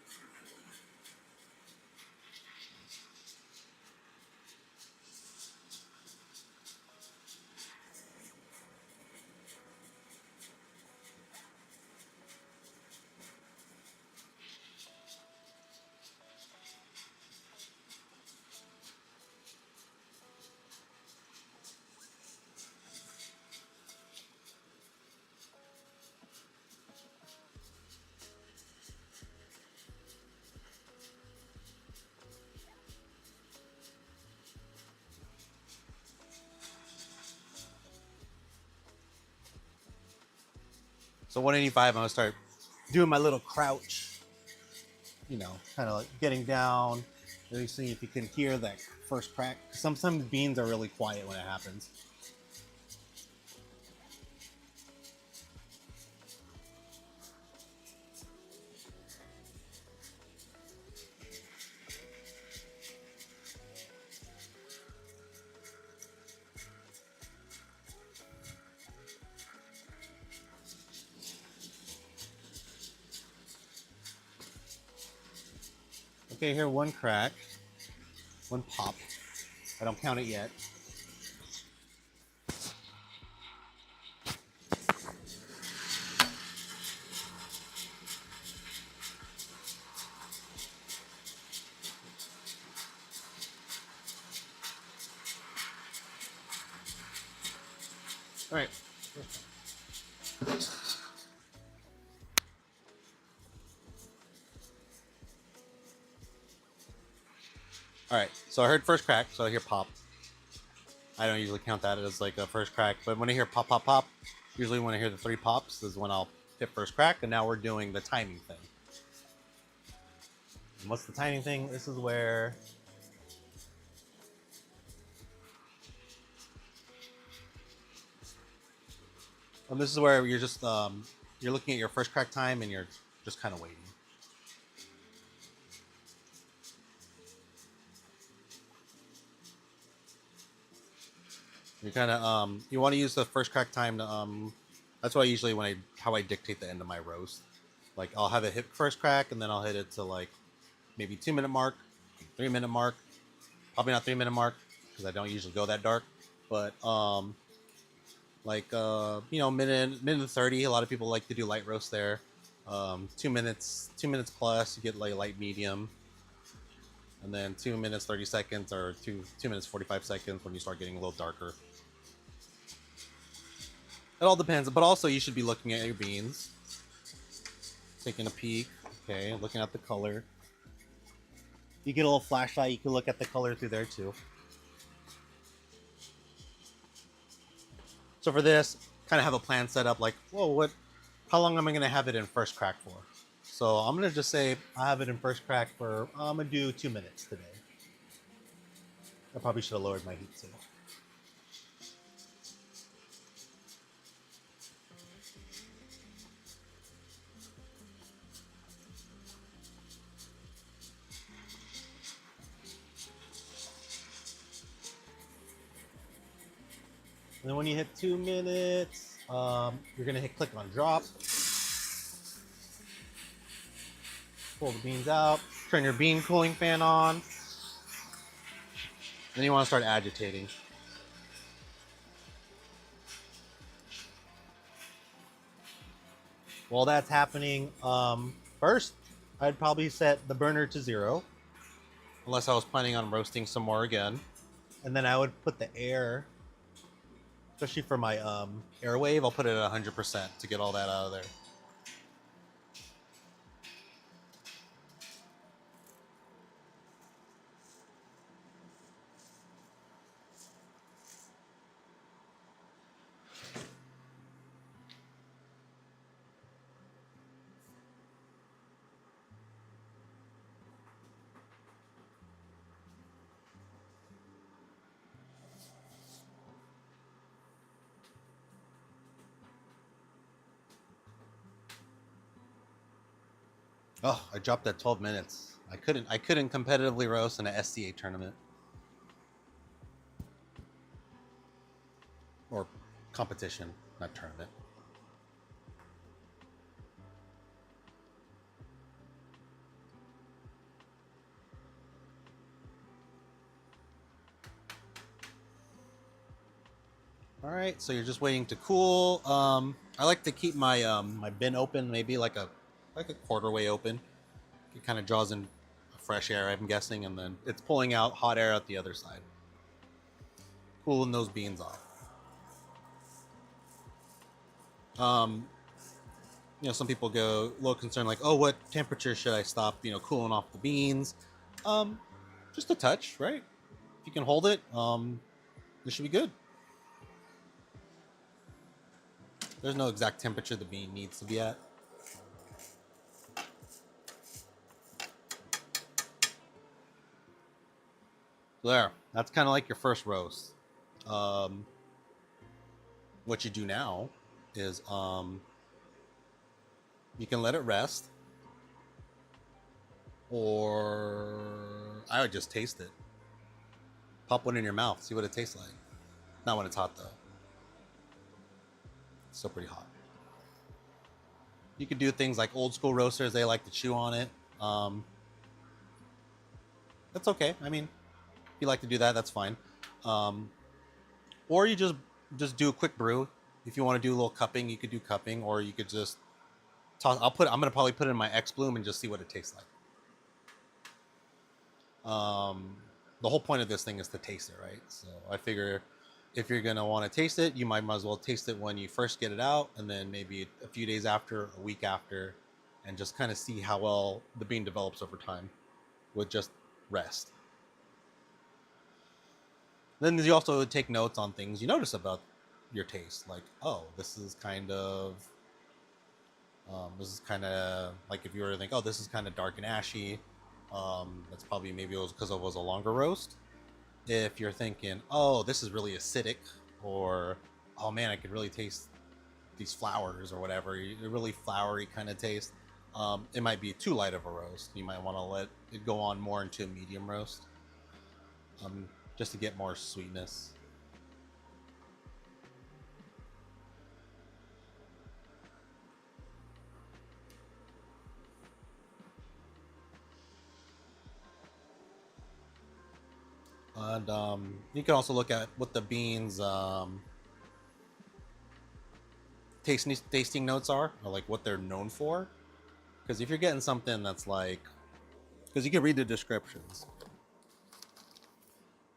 So 185, I'm gonna start doing my little crouch. you know, kind of like getting down. Really see if you can hear that first crack. Sometimes beans are really quiet when it happens. Okay, here one crack, one pop. I don't count it yet. All right. All right. So I heard first crack. So I hear pop. I don't usually count that as like a first crack, but when I hear pop, pop, pop, usually when I hear the 3 pops is when I'll hit first crack. And now we're doing the timing thing. And what's the timing thing? This is where this is where you're just you're looking at your first crack time and you're just kind of waiting. You kind of you want to use the first crack time to that's why usually how I dictate the end of my roast. Like I'll have it hit first crack and then I'll hit it to like maybe 2-minute mark, 3-minute mark, probably not 3-minute mark because I don't usually go that dark, but like you know, minute and 30. A lot of people like to do light roast there. 2 minutes plus, you get like light medium, and then 2 minutes 30 seconds or 2 minutes 45 seconds when you start getting a little darker. It all depends, but also you should be looking at your beans, taking a peek. Okay, looking at the color. You get a little flashlight. You can look at the color through there too. So for this, kind of have a plan set up. Like, whoa, how long am I gonna have it in first crack for? So I'm gonna just say I have it in first crack for I'm gonna do 2 minutes today. I probably should have lowered my heat too. And then when you hit 2 minutes, you're gonna hit click on drop. Pull the beans out. Turn your bean cooling fan on. Then you want to start agitating. While that's happening, first I'd probably set the burner to 0, unless I was planning on roasting some more again. And then I would put the air, especially for my airwave, I'll put it at 100% to get all that out of there. Oh, I dropped at 12 minutes. I couldn't competitively roast in an SCA tournament. Or competition, not tournament. All right, so you're just waiting to cool. I like to keep my my bin open, maybe like a quarter way open. It kind of draws in fresh air, I'm guessing, and then it's pulling out hot air out the other side, cooling those beans off. You know, some people go a little concerned, like, oh, what temperature should I stop, you know, cooling off the beans? Just a touch, right? If you can hold it, this should be good. There's no exact temperature the bean needs to be at. There, that's kind of like your first roast. Um, what you do now is you can let it rest, or I would just taste it. Pop one in your mouth, see what it tastes like. Not when it's hot though. It's still pretty hot. You could do things like old school roasters. They like to chew on it. That's okay. I mean, if you like to do that, that's fine. Um, or you just do a quick brew. If you want to do a little cupping, you could do cupping, or you could just toss. I'm gonna probably put it in my X Bloom and just see what it tastes like. The whole point of this thing is to taste it, right? So I figure if you're gonna want to taste it, you might as well taste it when you first get it out, and then maybe a few days after, a week after, and just kind of see how well the bean develops over time with just rest. Then you also take notes on things you notice about your taste, like, oh, this is kind of like if you were to think, oh, this is kind of dark and ashy. That's probably maybe it was because it was a longer roast. If you're thinking, oh, this is really acidic, or oh man, I could really taste these flowers or whatever, a really flowery kind of taste, it might be too light of a roast. You might want to let it go on more into a medium roast, just to get more sweetness. And you can also look at what the beans tasting notes are, or like what they're known for. Because if you're getting something that's like, because you can read the descriptions.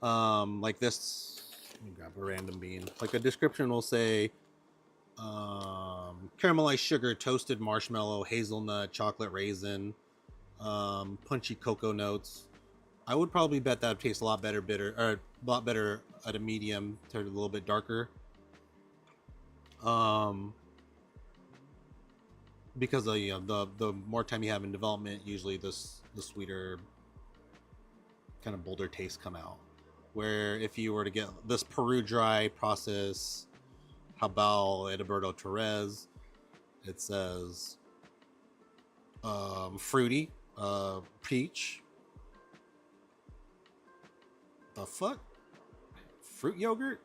Like this, let me grab a random bean. Like a description will say, caramelized sugar, toasted marshmallow, hazelnut, chocolate raisin, punchy cocoa notes. I would probably bet that would taste a lot better bitter, or a lot better at a medium to a little bit darker. Because the more time you have in development, usually the sweeter, kind of bolder tastes come out. Where if you were to get this Peru dry process, Habal Edilberto Torres, it says fruity, peach. The fuck? Fruit yogurt?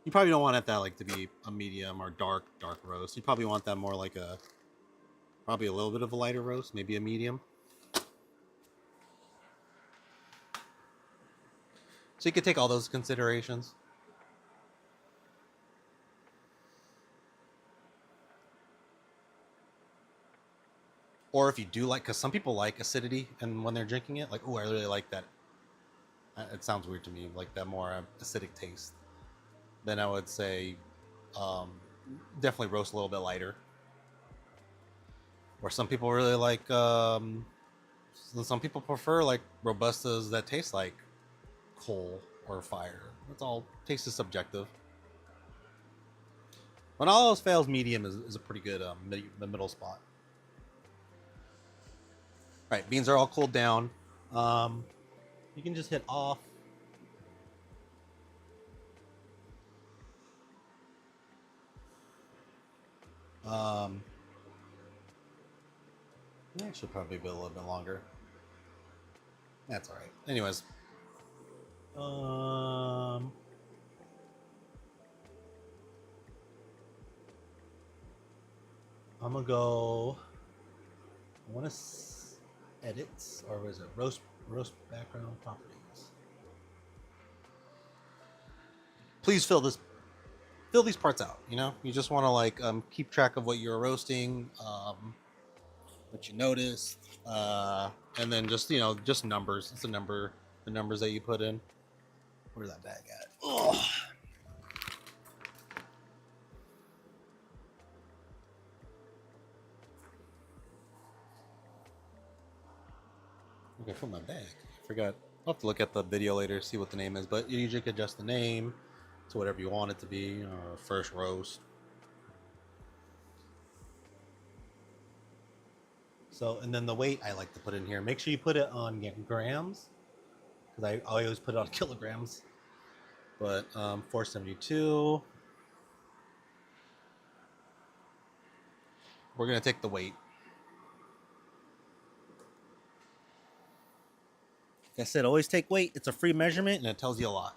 You probably don't want that like to be a medium or dark roast. You probably want that more like probably a little bit of a lighter roast, maybe a medium. So you could take all those considerations. Or if you do like, because some people like acidity, and when they're drinking it, like, oh, I really like that. It sounds weird to me, like that more acidic taste. Then I would say definitely roast a little bit lighter. Or some people really like, some people prefer like robustas that taste like coal or fire. It's all, taste is subjective. When all else fails, medium is a pretty good the middle spot. All right, beans are all cooled down. You can just hit off. That should probably be a little bit longer. That's all right. Anyways, I'm gonna go. I want to edit, or was it roast background properties? Please fill these parts out. You know, you just want to like keep track of what you're roasting, what you noticed, and then just just numbers. It's the numbers that you put in. Where's that bag at? Ugh. Okay, for my bag. I forgot. I'll have to look at the video later, see what the name is, but you usually could adjust the name to whatever you want it to be, first roast. So, and then the weight I like to put in here. Make sure you put it on grams, because I always put it on kilograms. But 472. We're gonna take the weight. Like I said, always take weight. It's a free measurement and it tells you a lot.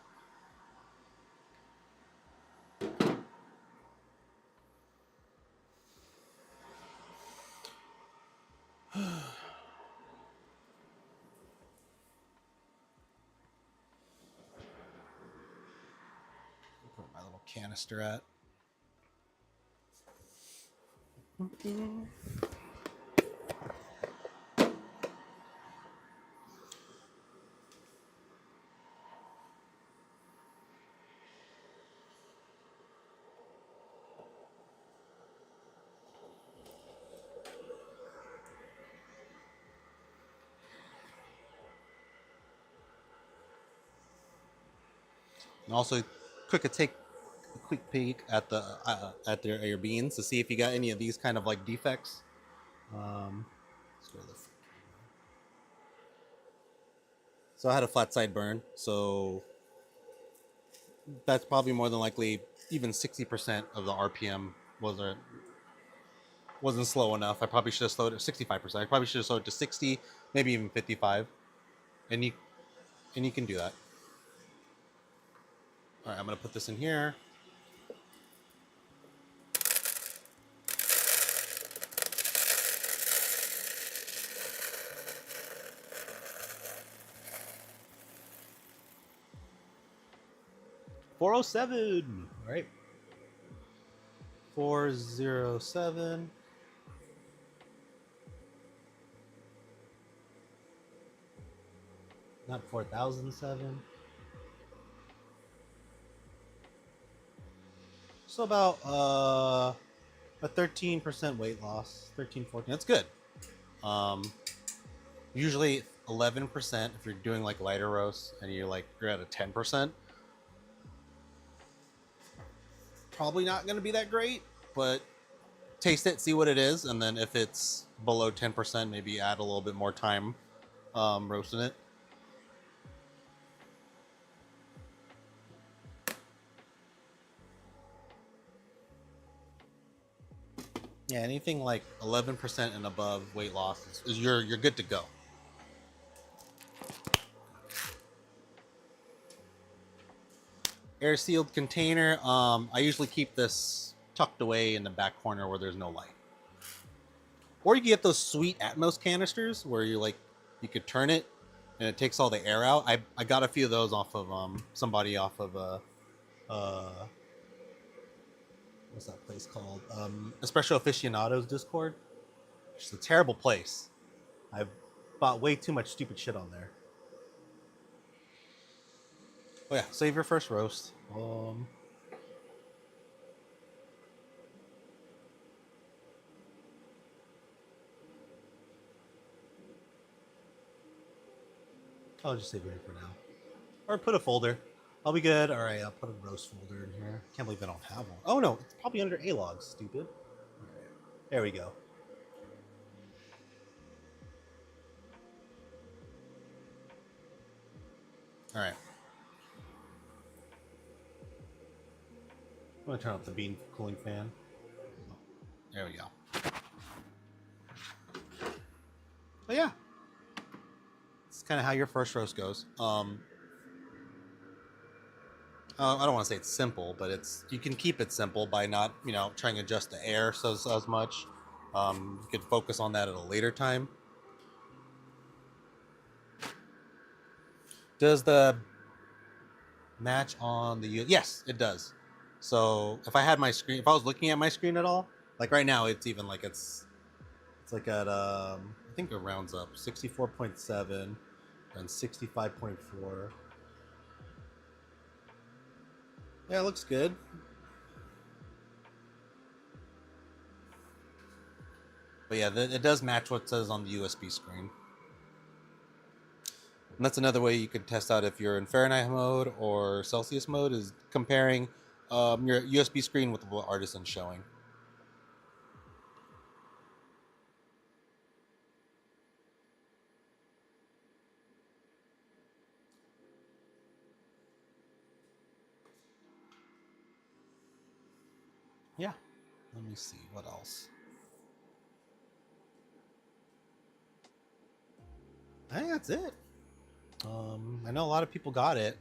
Put my little canister at. And also, take a quick peek at your beans to see if you got any of these kind of like defects. Let's go to the So I had a flat side burn, so that's probably more than likely even 60% of the RPM wasn't slow enough. I probably should have slowed it 65%. I probably should have slowed it to 60, maybe even 55. And you can do that. All right, I'm gonna put this in here. $407. All right. 407. Not 4007. So about a 13% weight loss. 13, 14. That's good. Usually 11% if you're doing like lighter roasts and you're at a 10%. Probably not going to be that great, but taste it, see what it is, and then if it's below 10%, maybe add a little bit more time roasting it. Yeah, anything like 11% and above weight loss is you're good to go. Air sealed container. I usually keep this tucked away in the back corner where there's no light. Or you can get those sweet Atmos canisters where you could turn it and it takes all the air out. I got a few of those off of somebody off of what's that place called? Espresso Aficionados Discord. It's a terrible place. I've bought way too much stupid shit on there. Oh yeah, save your first roast. I'll just save it here for now. Or put a folder. I'll be good. All right, I'll put a roast folder in here. Can't believe I don't have one. Oh no, it's probably under A-logs, stupid. All right. There we go. All right. I'm gonna turn off the bean cooling fan. There we go. But yeah, it's kind of how your first roast goes. I don't want to say it's simple, but you can keep it simple by not trying to adjust the air as much. You could focus on that at a later time. Does the match on the yes, it does. So if I had my screen, if I was looking at my screen at all, like right now, it's even like it's like at I think it rounds up 64.7 and 65.4. Yeah, it looks good. But yeah, it does match what it says on the USB screen. And that's another way you could test out if you're in Fahrenheit mode or Celsius mode, is comparing your USB screen with what Artisan's showing. yeah, let me see what else. I think that's it. I know a lot of people got it.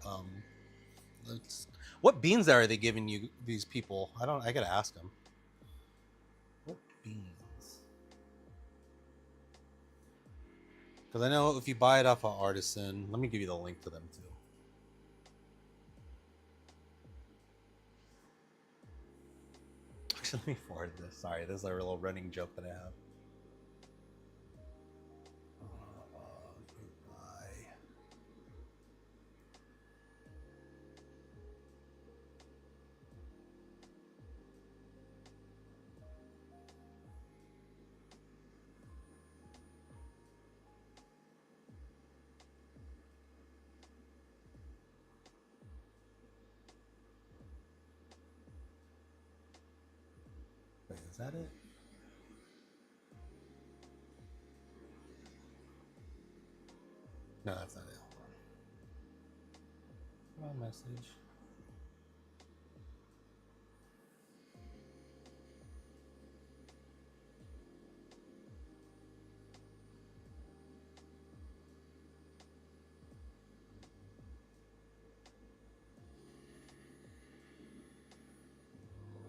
What beans are they giving you, these people? I gotta ask them. What beans? Because I know if you buy it off of Artisan, let me give you the link to them too. Actually, let me forward this. Sorry, this is a little running joke that I have. Wait, is that it? No, that's not it. Hold on. Message.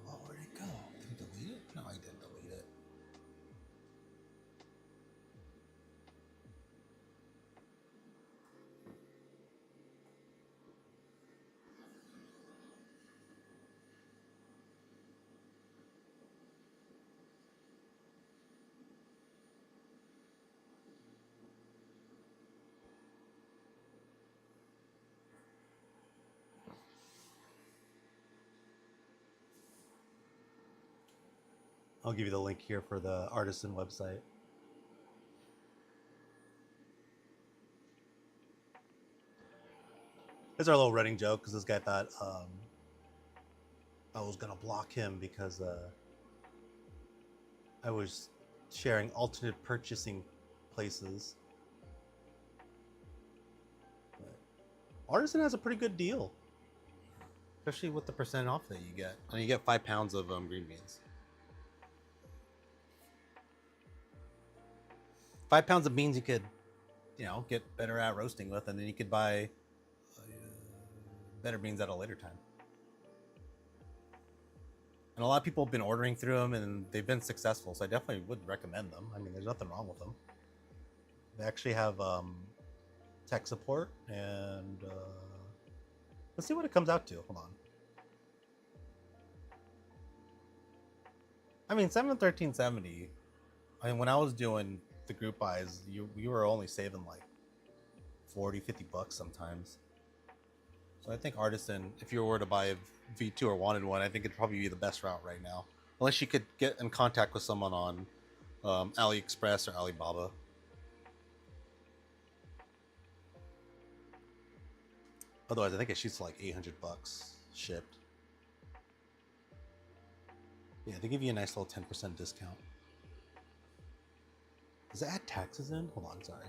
Oh, where'd it go? Did he delete it? No, I didn't delete it. I'll give you the link here for the Artisan website. It's our little running joke because this guy thought I was gonna block him because I was sharing alternate purchasing places. But Artisan has a pretty good deal, especially with the percent off that you get. And you get 5 pounds of green beans. 5 pounds of beans you could, get better at roasting with, and then you could buy better beans at a later time. And a lot of people have been ordering through them, and they've been successful. So I definitely would recommend them. I mean, there's nothing wrong with them. They actually have tech support, and let's see what it comes out to. Hold on. I mean, 713.70. I mean, when I was doing the group buys, you were only saving like 40, 50 bucks sometimes. So I think Artisan, if you were to buy a V2 or wanted one, I think it'd probably be the best route right now. Unless you could get in contact with someone on AliExpress or Alibaba. Otherwise, I think it shoots like 800 bucks shipped. Yeah, they give you a nice little 10% discount. Does it add taxes in? Hold on, sorry.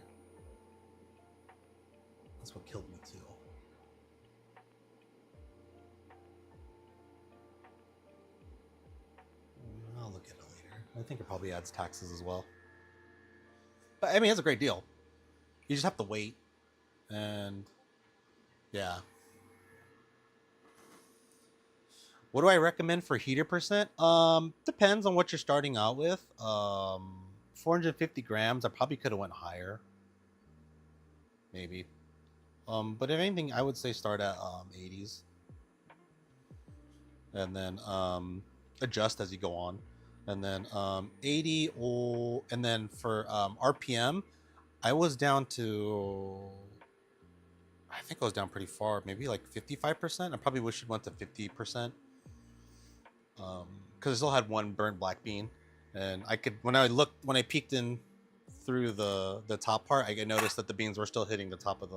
That's what killed me too. I'll look at it later. I think it probably adds taxes as well. But I mean, it's a great deal. You just have to wait. And yeah. What do I recommend for heater percent? Depends on what you're starting out with. 450 grams, I probably could have went higher. Maybe. But if anything, I would say start at 80s. And then adjust as you go on. And then 80 or and then for RPM, I was down to, I think I was down pretty far, maybe like 55%. I probably wish it went to 50%. Because I still had one burnt black bean, and I could when I peeked in through the top part, I noticed that the beans were still hitting the top of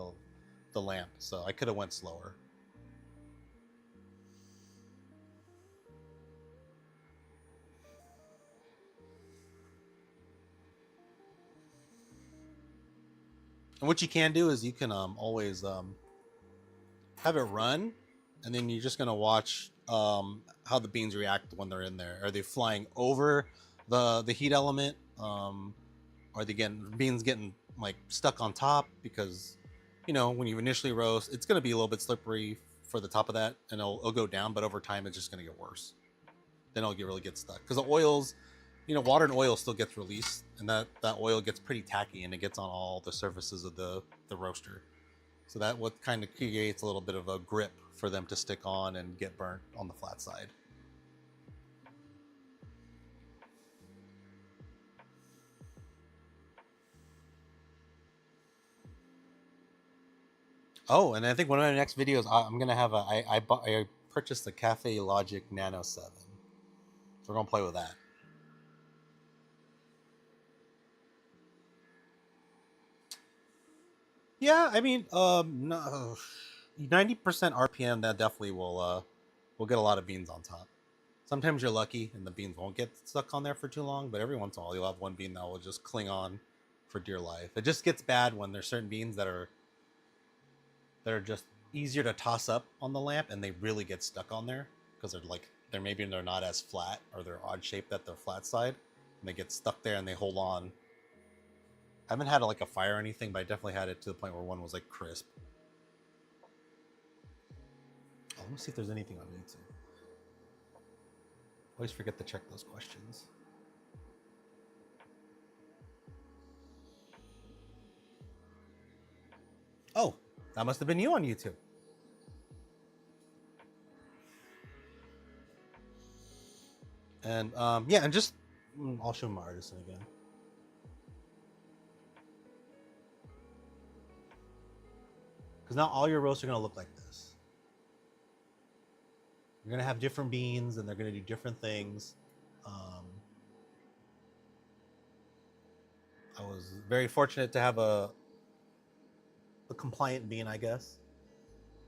the lamp, so I could have went slower. And what you can do is you can always have it run and then you're just gonna watch how the beans react when they're in there. Are they flying over the heat element? Are they getting beans getting like stuck on top? Because when you initially roast, it's gonna be a little bit slippery for the top of that, and it'll go down. But over time, it's just gonna get worse. Then it'll really get stuck because the oils, water and oil still gets released, and that oil gets pretty tacky, and it gets on all the surfaces of the roaster. So that what kind of creates a little bit of a grip for them to stick on and get burnt on the flat side. Oh, and I think one of the next videos I'm gonna have I purchased the Cafe Logic Nano 7. So we're gonna play with that. Yeah, I mean, no, 90% RPM, that definitely will get a lot of beans on top. Sometimes you're lucky and the beans won't get stuck on there for too long, but every once in a while you'll have one bean that will just cling on for dear life. It just gets bad when there's certain beans that are just easier to toss up on the lamp and they really get stuck on there because they're not as flat, or they're odd shaped at their flat side, and they get stuck there and they hold on. I haven't had like a fire or anything, but I definitely had it to the point where one was like crisp. Oh, let me see if there's anything on YouTube. Always forget to check those questions. Oh, that must have been you on YouTube. And yeah, and just I'll show my artisan again. Because now all your roasts are gonna look like this. You're gonna have different beans, and they're gonna do different things. I was very fortunate to have a compliant bean, I guess.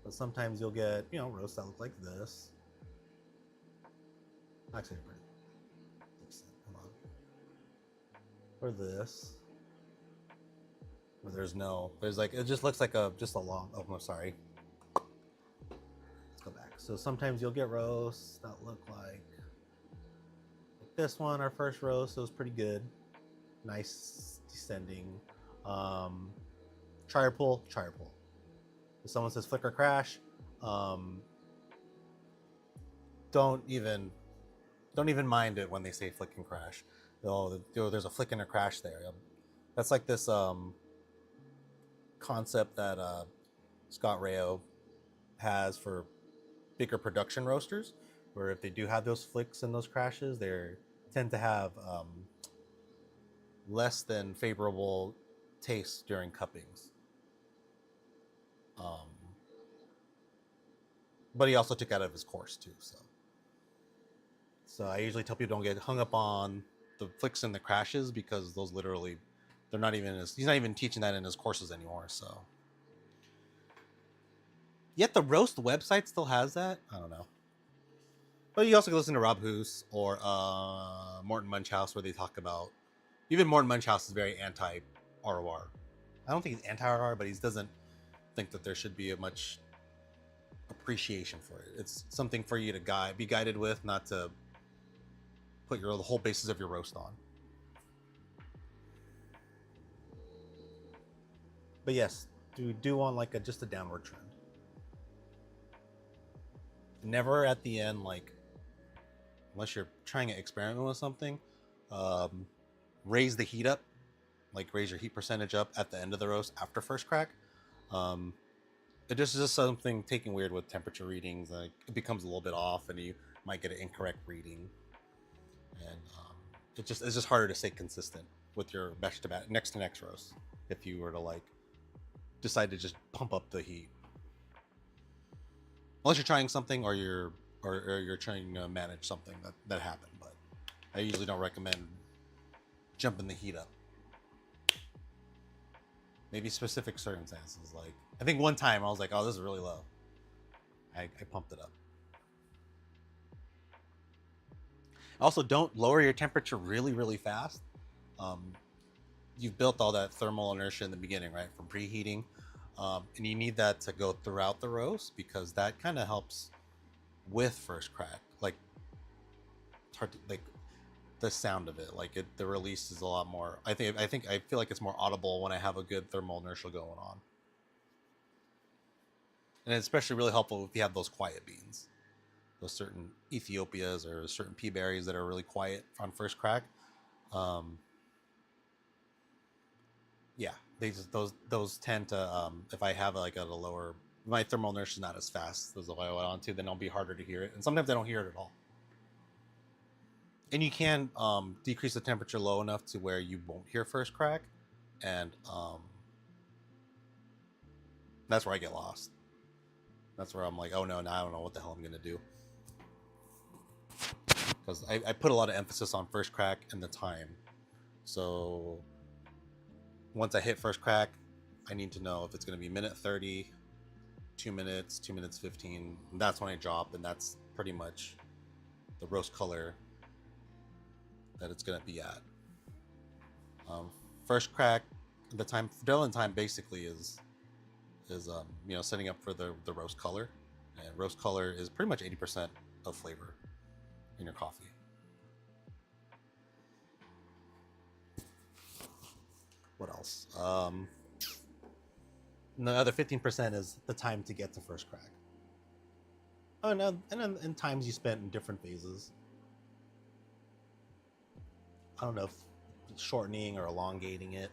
But sometimes you'll get roasts that look like this. Actually, come on. Or this. Where there's like, it just looks like just a long. Oh, I'm sorry. Let's go back. So sometimes you'll get roasts that look like this one. Our first roast, it was pretty good. Nice descending. Try or pull. If someone says flicker crash, don't even mind it when they say flick and crash. There's a flick and a crash there. That's like this concept that Scott Rayo has for bigger production roasters, where if they do have those flicks and those crashes, they tend to have less than favorable taste during cuppings. But he also took out of his course too, so I usually tell people don't get hung up on the flicks and the crashes, because those literally, he's not even teaching that in his courses anymore. So yet the roast website still has that. I don't know. But you also can listen to Rob Hoos or Morton Munchhouse, where they talk about, even Morton Munchhouse is very anti ROR. I don't think he's anti ROR, but he doesn't think that there should be much appreciation for it. It's something for you to be guided with, not to put the whole basis of your roast on. But yes, do on like just a downward trend. Never at the end, like, unless you're trying to experiment with something, raise the heat up, like raise your heat percentage up at the end of the roast after first crack. It just something taking weird with temperature readings. Like, it becomes a little bit off, and you might get an incorrect reading, and it's just harder to stay consistent with your next to next roast if you were to like decide to just pump up the heat. Unless you're trying something, or you're trying to manage something that happened. But I usually don't recommend jumping the heat up. Maybe specific circumstances. Like, I think one time I was like, oh, this is really low. I pumped it up. Also, don't lower your temperature really, really fast. You've built all that thermal inertia in the beginning, right, from preheating. And you need that to go throughout the roast because that kind of helps with first crack. Like, it's hard to, like the sound of it, like the release is a lot more. I feel like it's more audible when I have a good thermal inertia going on, and it's especially really helpful if you have those quiet beans, those certain Ethiopias or certain pea berries that are really quiet on first crack. Um, yeah, they just those tend to if I have like at a lower, my thermal inertia is not as fast as if I went on to, then it'll be harder to hear it, and sometimes I don't hear it at all. And you can decrease the temperature low enough to where you won't hear first crack, and that's where I get lost. That's where I'm like, oh no, now I don't know what the hell I'm gonna do, because I put a lot of emphasis on first crack and the time. So once I hit first crack, I need to know if it's gonna be minute 30, 2 minutes, 2 minutes 15. And that's when I drop, and that's pretty much the roast color that it's gonna be at. First crack, the time Dylan time basically is setting up for the roast color, and roast color is pretty much 80% of flavor in your coffee. What else? And the other 15% is the time to get to first crack. Oh no, and times you spent in different phases. I don't know if shortening or elongating it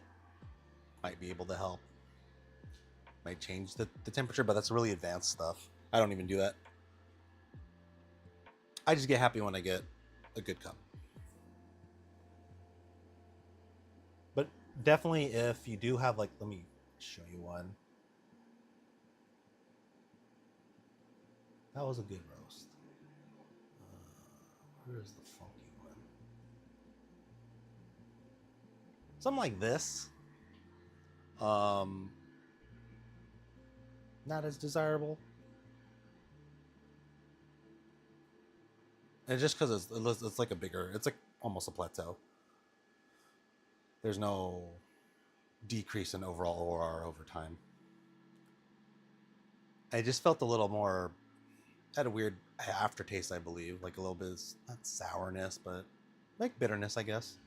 might be able to help. Might change the temperature, but that's really advanced stuff. I don't even do that. I just get happy when I get a good cup. But definitely if you do have, like, let me show you one. That was a good roast. Where's the funky one? Something like this. Not as desirable. And just because it's like a bigger, it's like almost a plateau. There's no decrease in overall OR over time. I just felt a little more, had a weird aftertaste, I believe, like a little bit of, not sourness, but like bitterness, I guess.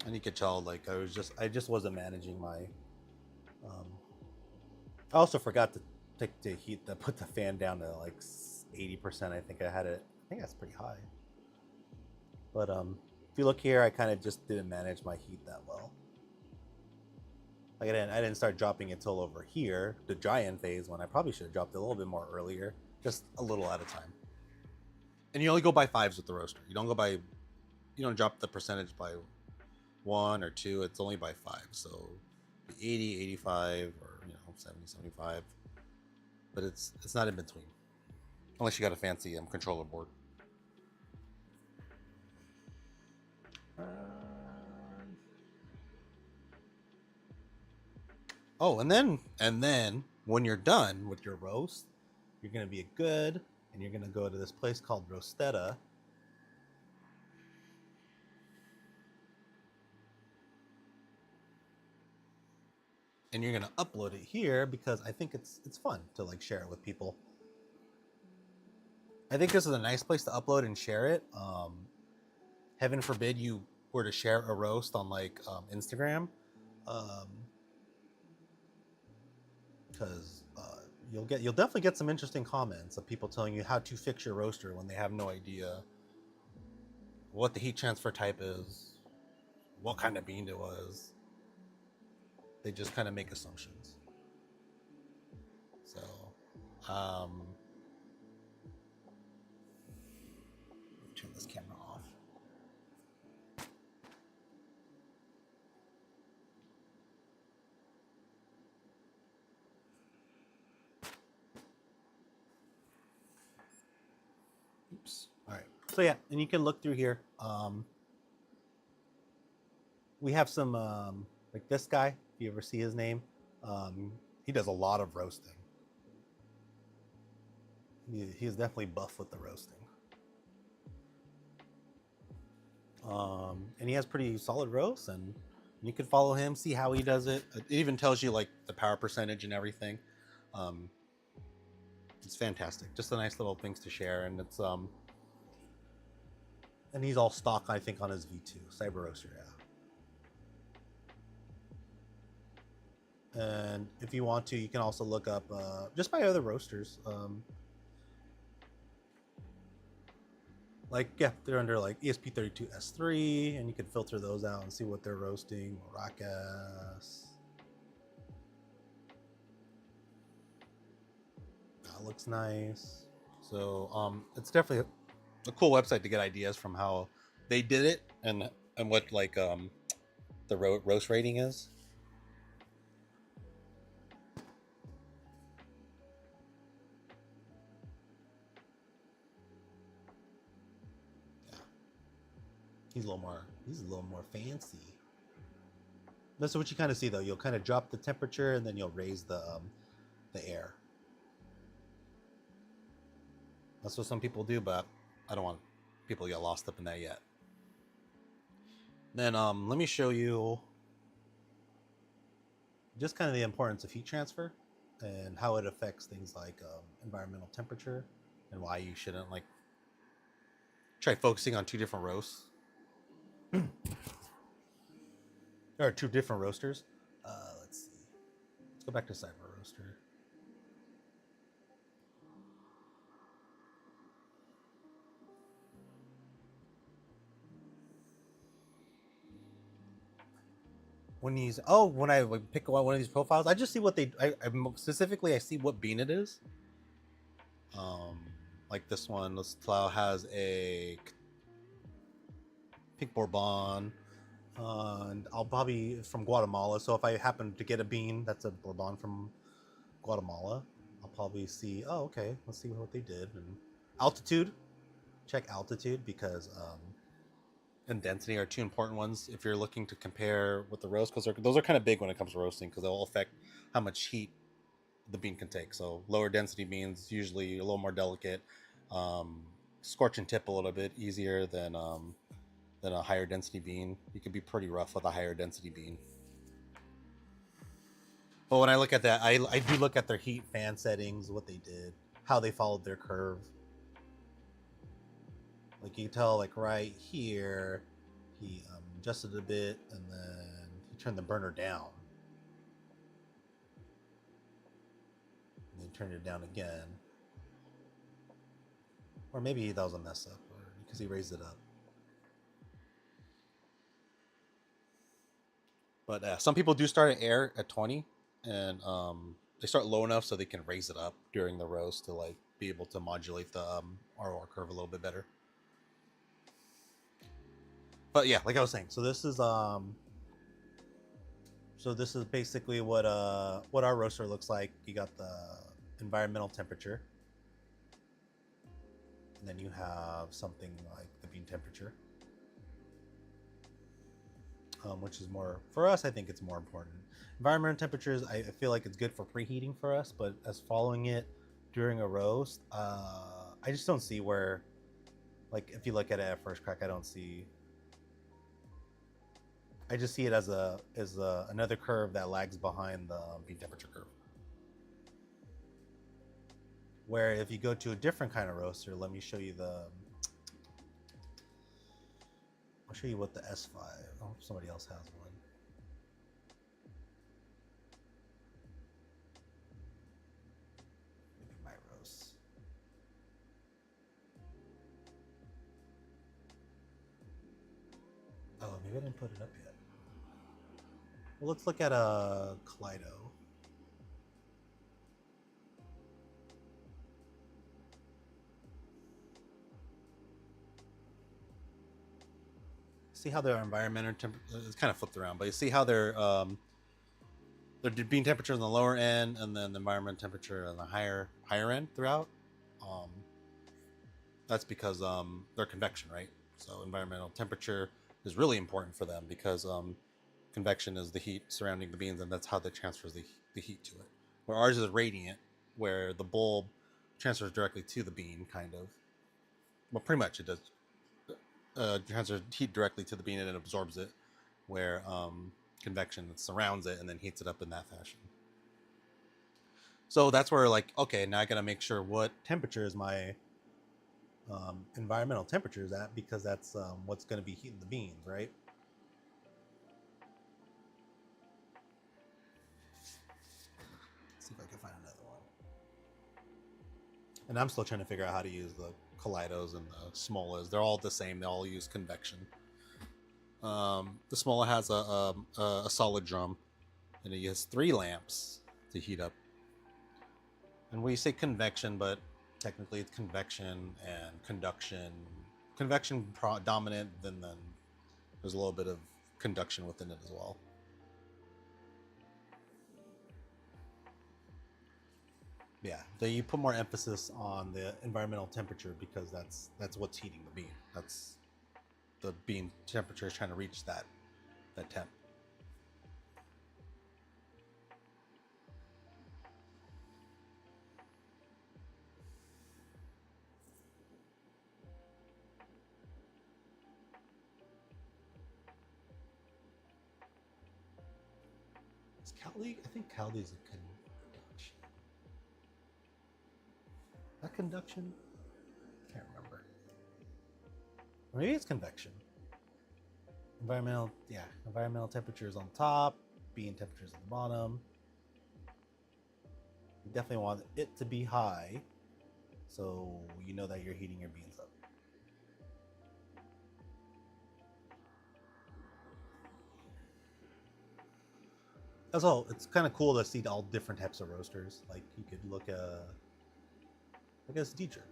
And you could tell, like, I just wasn't managing my. I also forgot to put the fan down to like 80%. I think I had it. I think that's pretty high. But if you look here, I kind of just didn't manage my heat that well. Like I didn't start dropping it till over here, the dry end phase, when I probably should have dropped it a little bit more earlier, just a little at a time. And you only go by fives with the roaster. You don't drop the percentage by 1 or 2. It's only by 5. So 80, 85, or 70, 75. But it's not in between, unless you got a fancy controller board. Oh, and then when you're done with your roast, you're gonna be good, and you're gonna go to this place called Roastetta. And you're gonna upload it here because I think it's fun to like share it with people. I think this is a nice place to upload and share it. Heaven forbid you were to share a roast on like Instagram, because you'll definitely get some interesting comments of people telling you how to fix your roaster when they have no idea what the heat transfer type is, what kind of bean it was. They just kind of make assumptions. So, turn this camera off. Oops. All right. So yeah, and you can look through here. We have some like this guy. If you ever see his name, he does a lot of roasting. He is definitely buff with the roasting. And he has pretty solid roasts, and you can follow him, see how he does it. It even tells you like the power percentage and everything. Um, it's fantastic. Just a nice little things to share, and it's and he's all stock, I think, on his V2 Cyber Roaster, yeah. And if you want to, you can also look up just by other roasters. Like, yeah, they're under like ESP32S3, and you can filter those out and see what they're roasting. Maracas. That looks nice. So it's definitely a cool website to get ideas from how they did it, and what like the roast rating is. Yeah, he's a little more fancy. That's what you kind of see though. You'll kind of drop the temperature and then you'll raise the air. That's what some people do, but I don't want people to get lost up in that yet. Then let me show you just kind of the importance of heat transfer and how it affects things like environmental temperature, and why you shouldn't like try focusing on two different roasts. There are two different roasters. Let's see. Let's go back to Cyber Roaster. When I like, pick one of these profiles, I just see what I specifically I see what bean it is. Like this one, this plow has a pink Bourbon, and I'll probably from Guatemala. So if I happen to get a bean that's a Bourbon from Guatemala, I'll probably see. Oh, okay, let's see what they did. And altitude, check altitude, because and density are two important ones if you're looking to compare with the roast, because those are kind of big when it comes to roasting, because they'll affect how much heat the bean can take. So lower density beans usually a little more delicate, scorch and tip a little bit easier than a higher density bean. You could be pretty rough with a higher density bean. But when I look at that, I do look at their heat fan settings, what they did, how they followed their curve. Like you can tell, like right here, he adjusted a bit, and then he turned the burner down. And then turned it down again. Or maybe that was a mess up, or because he raised it up. But some people do start at air at 20, and they start low enough so they can raise it up during the roast to like be able to modulate the ROR curve a little bit better. But yeah, like I was saying, so this is basically what our roaster looks like. You got the environmental temperature, and then you have something like the bean temperature, which is more for us. I think it's more important. Environmental temperatures, I feel like it's good for preheating for us, but as following it during a roast, I just don't see where, like, if you look at it at first crack, I don't see. I just see it as another curve that lags behind the bean temperature curve. Where if you go to a different kind of roaster, let me show you I'll show you what the S5. Oh, somebody else has one. Maybe my roast. Oh, maybe I didn't put it up yet. Well, let's look at a Kaleido. See how their environmental temperature is kind of flipped around, but you see how their bean temperature on the lower end, and then the environmental temperature on the higher end throughout. That's because they're convection, right? So environmental temperature is really important for them, because convection is the heat surrounding the beans, and that's how that transfers the heat to it. Where ours is radiant, where the bulb transfers directly to the bean, kind of. Well, pretty much it does. Transfers heat directly to the bean and it absorbs it, where convection surrounds it and then heats it up in that fashion. So that's where, like, okay, now I gotta make sure what temperature is my environmental temperature is at, because that's what's gonna be heating the beans, right? Let's see if I can find another one. And I'm still trying to figure out how to use the Kaleidos and the Smolas. They're all the same. They all use convection. The Smola has a solid drum, and it has 3 lamps to heat up. And we say convection, but technically it's convection and conduction. Convection dominant, then there's a little bit of conduction within it as well. Yeah, you put more emphasis on the environmental temperature because that's what's heating the bean. That's the bean temperature is trying to reach that temp. Is Cali? I think Cali is a conduction. That conduction? Can't remember. Or maybe it's convection. Environmental temperature is on top, bean temperature is on the bottom. You definitely want it to be high, so you know that you're heating your beans up. As well, it's kind of cool to see all different types of roasters. Like you could look at, I guess, Dietrich.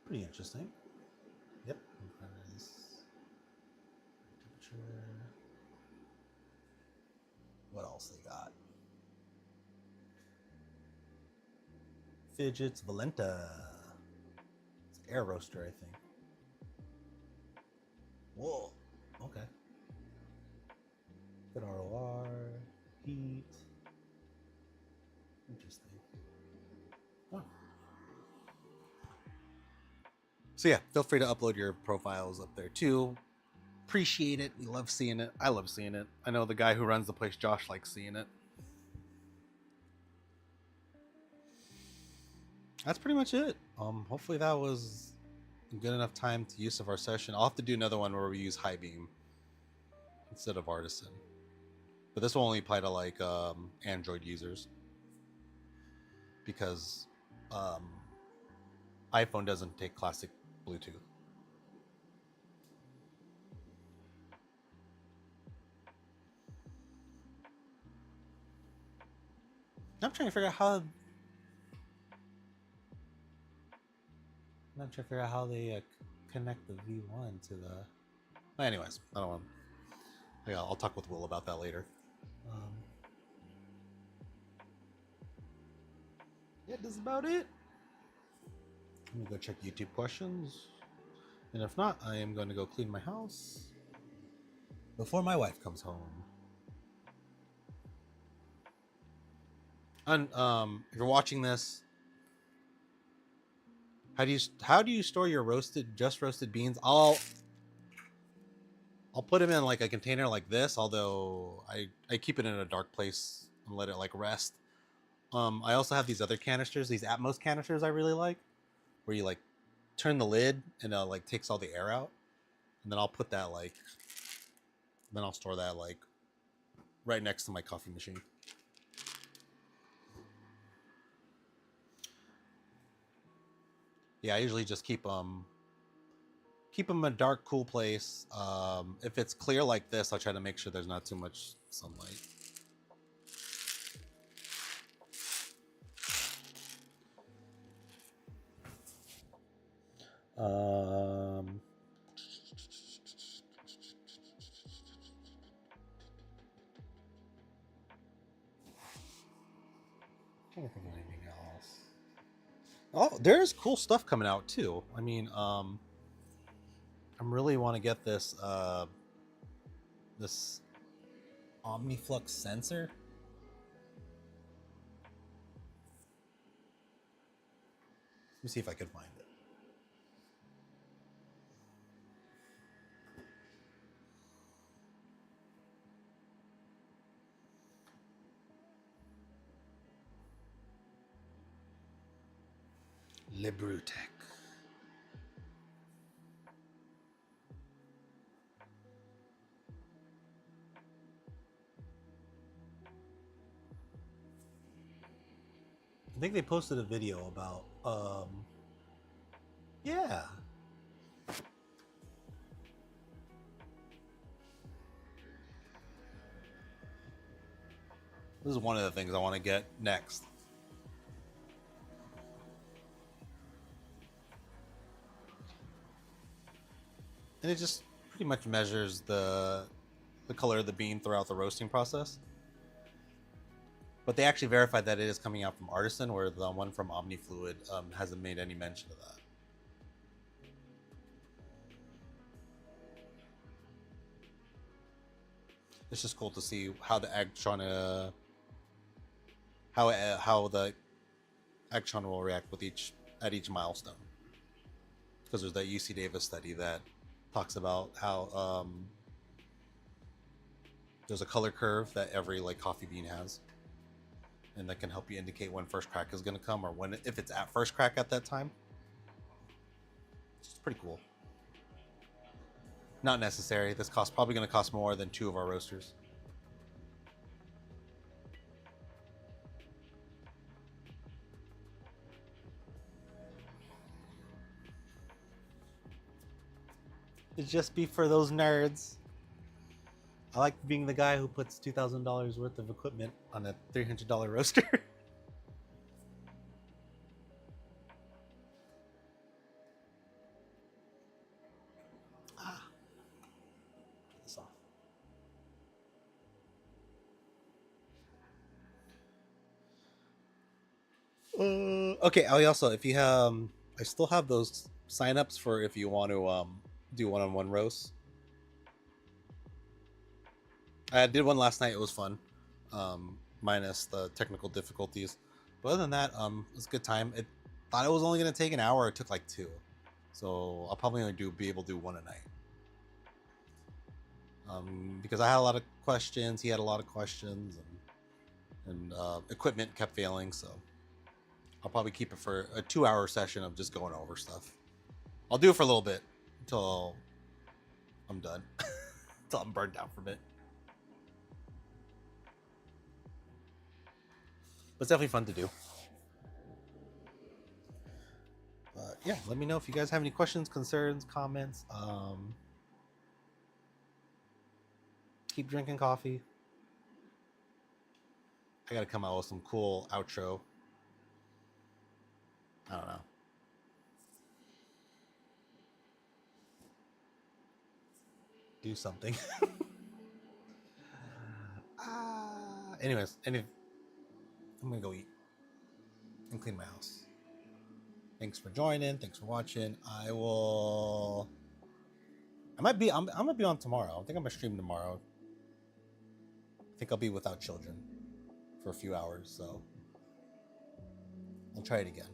Pretty interesting. Yep. Temperature. What else they got? Fidgets Valenta. It's an air roaster, I think. Whoa. Okay. Good ROR. Heat. Interesting. Oh. So yeah, feel free to upload your profiles up there too. Appreciate it. We love seeing it. I love seeing it. I know the guy who runs the place, Josh, likes seeing it. That's pretty much it. Hopefully that was good enough time to use of our session. I'll have to do another one where we use High Beam instead of Artisan, but this will only apply to like Android users because iPhone doesn't take classic Bluetooth. I'm trying to figure out how they connect the V1 to the. Anyways, I don't want. Yeah, I'll talk with Will about that later. Yeah, that's about it. Let me go check YouTube questions, and if not, I am going to go clean my house before my wife comes home. And if you're watching this, how do you store your roasted beans? I'll put them in like a container like this, although I keep it in a dark place and let it like rest. I also have these other canisters, these Atmos canisters I really like, where you like turn the lid and it like takes all the air out, and then I'll put that then I'll store that like right next to my coffee machine. Yeah, I usually just keep them in a dark, cool place. If it's clear like this, I'll try to make sure there's not too much sunlight. Can't think of anything else. Oh, there's cool stuff coming out too. I mean, I really want to get this this Omniflux sensor. Let me see if I can find it. Librutech. I think they posted a video about yeah. This is one of the things I want to get next. And it just pretty much measures the color of the bean throughout the roasting process. But they actually verified that it is coming out from Artisan, where the one from OmniFluid hasn't made any mention of that. It's just cool to see how the Agtron, how the Agtron will react with each milestone. Because there's that UC Davis study that talks about how there's a color curve that every like coffee bean has, and that can help you indicate when first crack is going to come, or when if it's at first crack at that time. It's pretty cool. Not necessary. This cost probably going to cost more than 2 of our roasters. It'd just be for those nerds. I like being the guy who puts $2,000 worth of equipment on a $300 roaster. Get this off. Okay. I also, if you have, I still have those signups for if you want to do one-on-one roasts. I did one last night. It was fun, minus the technical difficulties. But other than that, it was a good time. It thought it was only going to take an hour. It took like 2, so I'll probably only be able to do 1 a night. Because I had a lot of questions. He had a lot of questions, and equipment kept failing. So I'll probably keep it for a 2-hour session of just going over stuff. I'll do it for a little bit until I'm done, until I'm burned out from it. But it's definitely fun to do. But yeah, let me know if you guys have any questions, concerns, comments. Keep drinking coffee. I gotta come out with some cool outro. I don't know. Do something. Anyways, I'm gonna go eat and clean my house. Thanks for joining. Thanks for watching. I'm gonna be on tomorrow. I think I'm gonna stream tomorrow. I think I'll be without children for a few hours, so I'll try it again.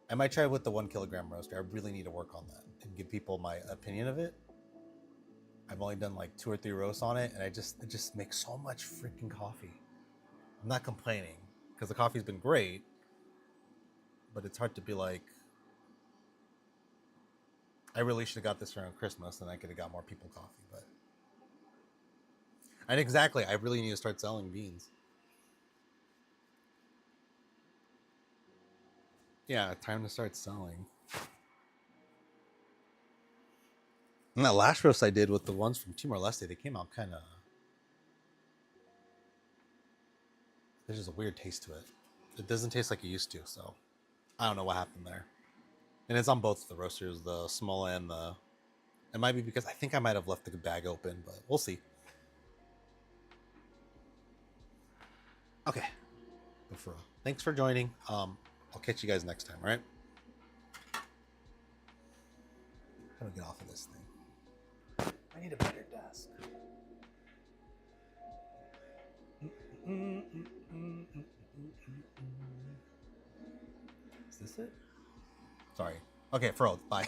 I might try with the 1 kilogram roaster. I really need to work on that and give people my opinion of it. I've only done like 2 or 3 roasts on it, and it just makes so much freaking coffee. I'm not complaining because the coffee's been great, but it's hard to be like, I really should have got this around Christmas, and I could have got more people coffee. But and exactly, I really need to start selling beans. Yeah, time to start selling. And that last roast I did with the ones from Timor-Leste, they came out kind of... There's just a weird taste to it. It doesn't taste like it used to, so I don't know what happened there. And it's on both the roasters, the small and the... It might be because I think I might have left the bag open, but we'll see. Okay. But for real, thanks for joining. I'll catch you guys next time, all right? How do I get off of this thing? I need a better desk. it. Sorry. Okay, froze. Bye.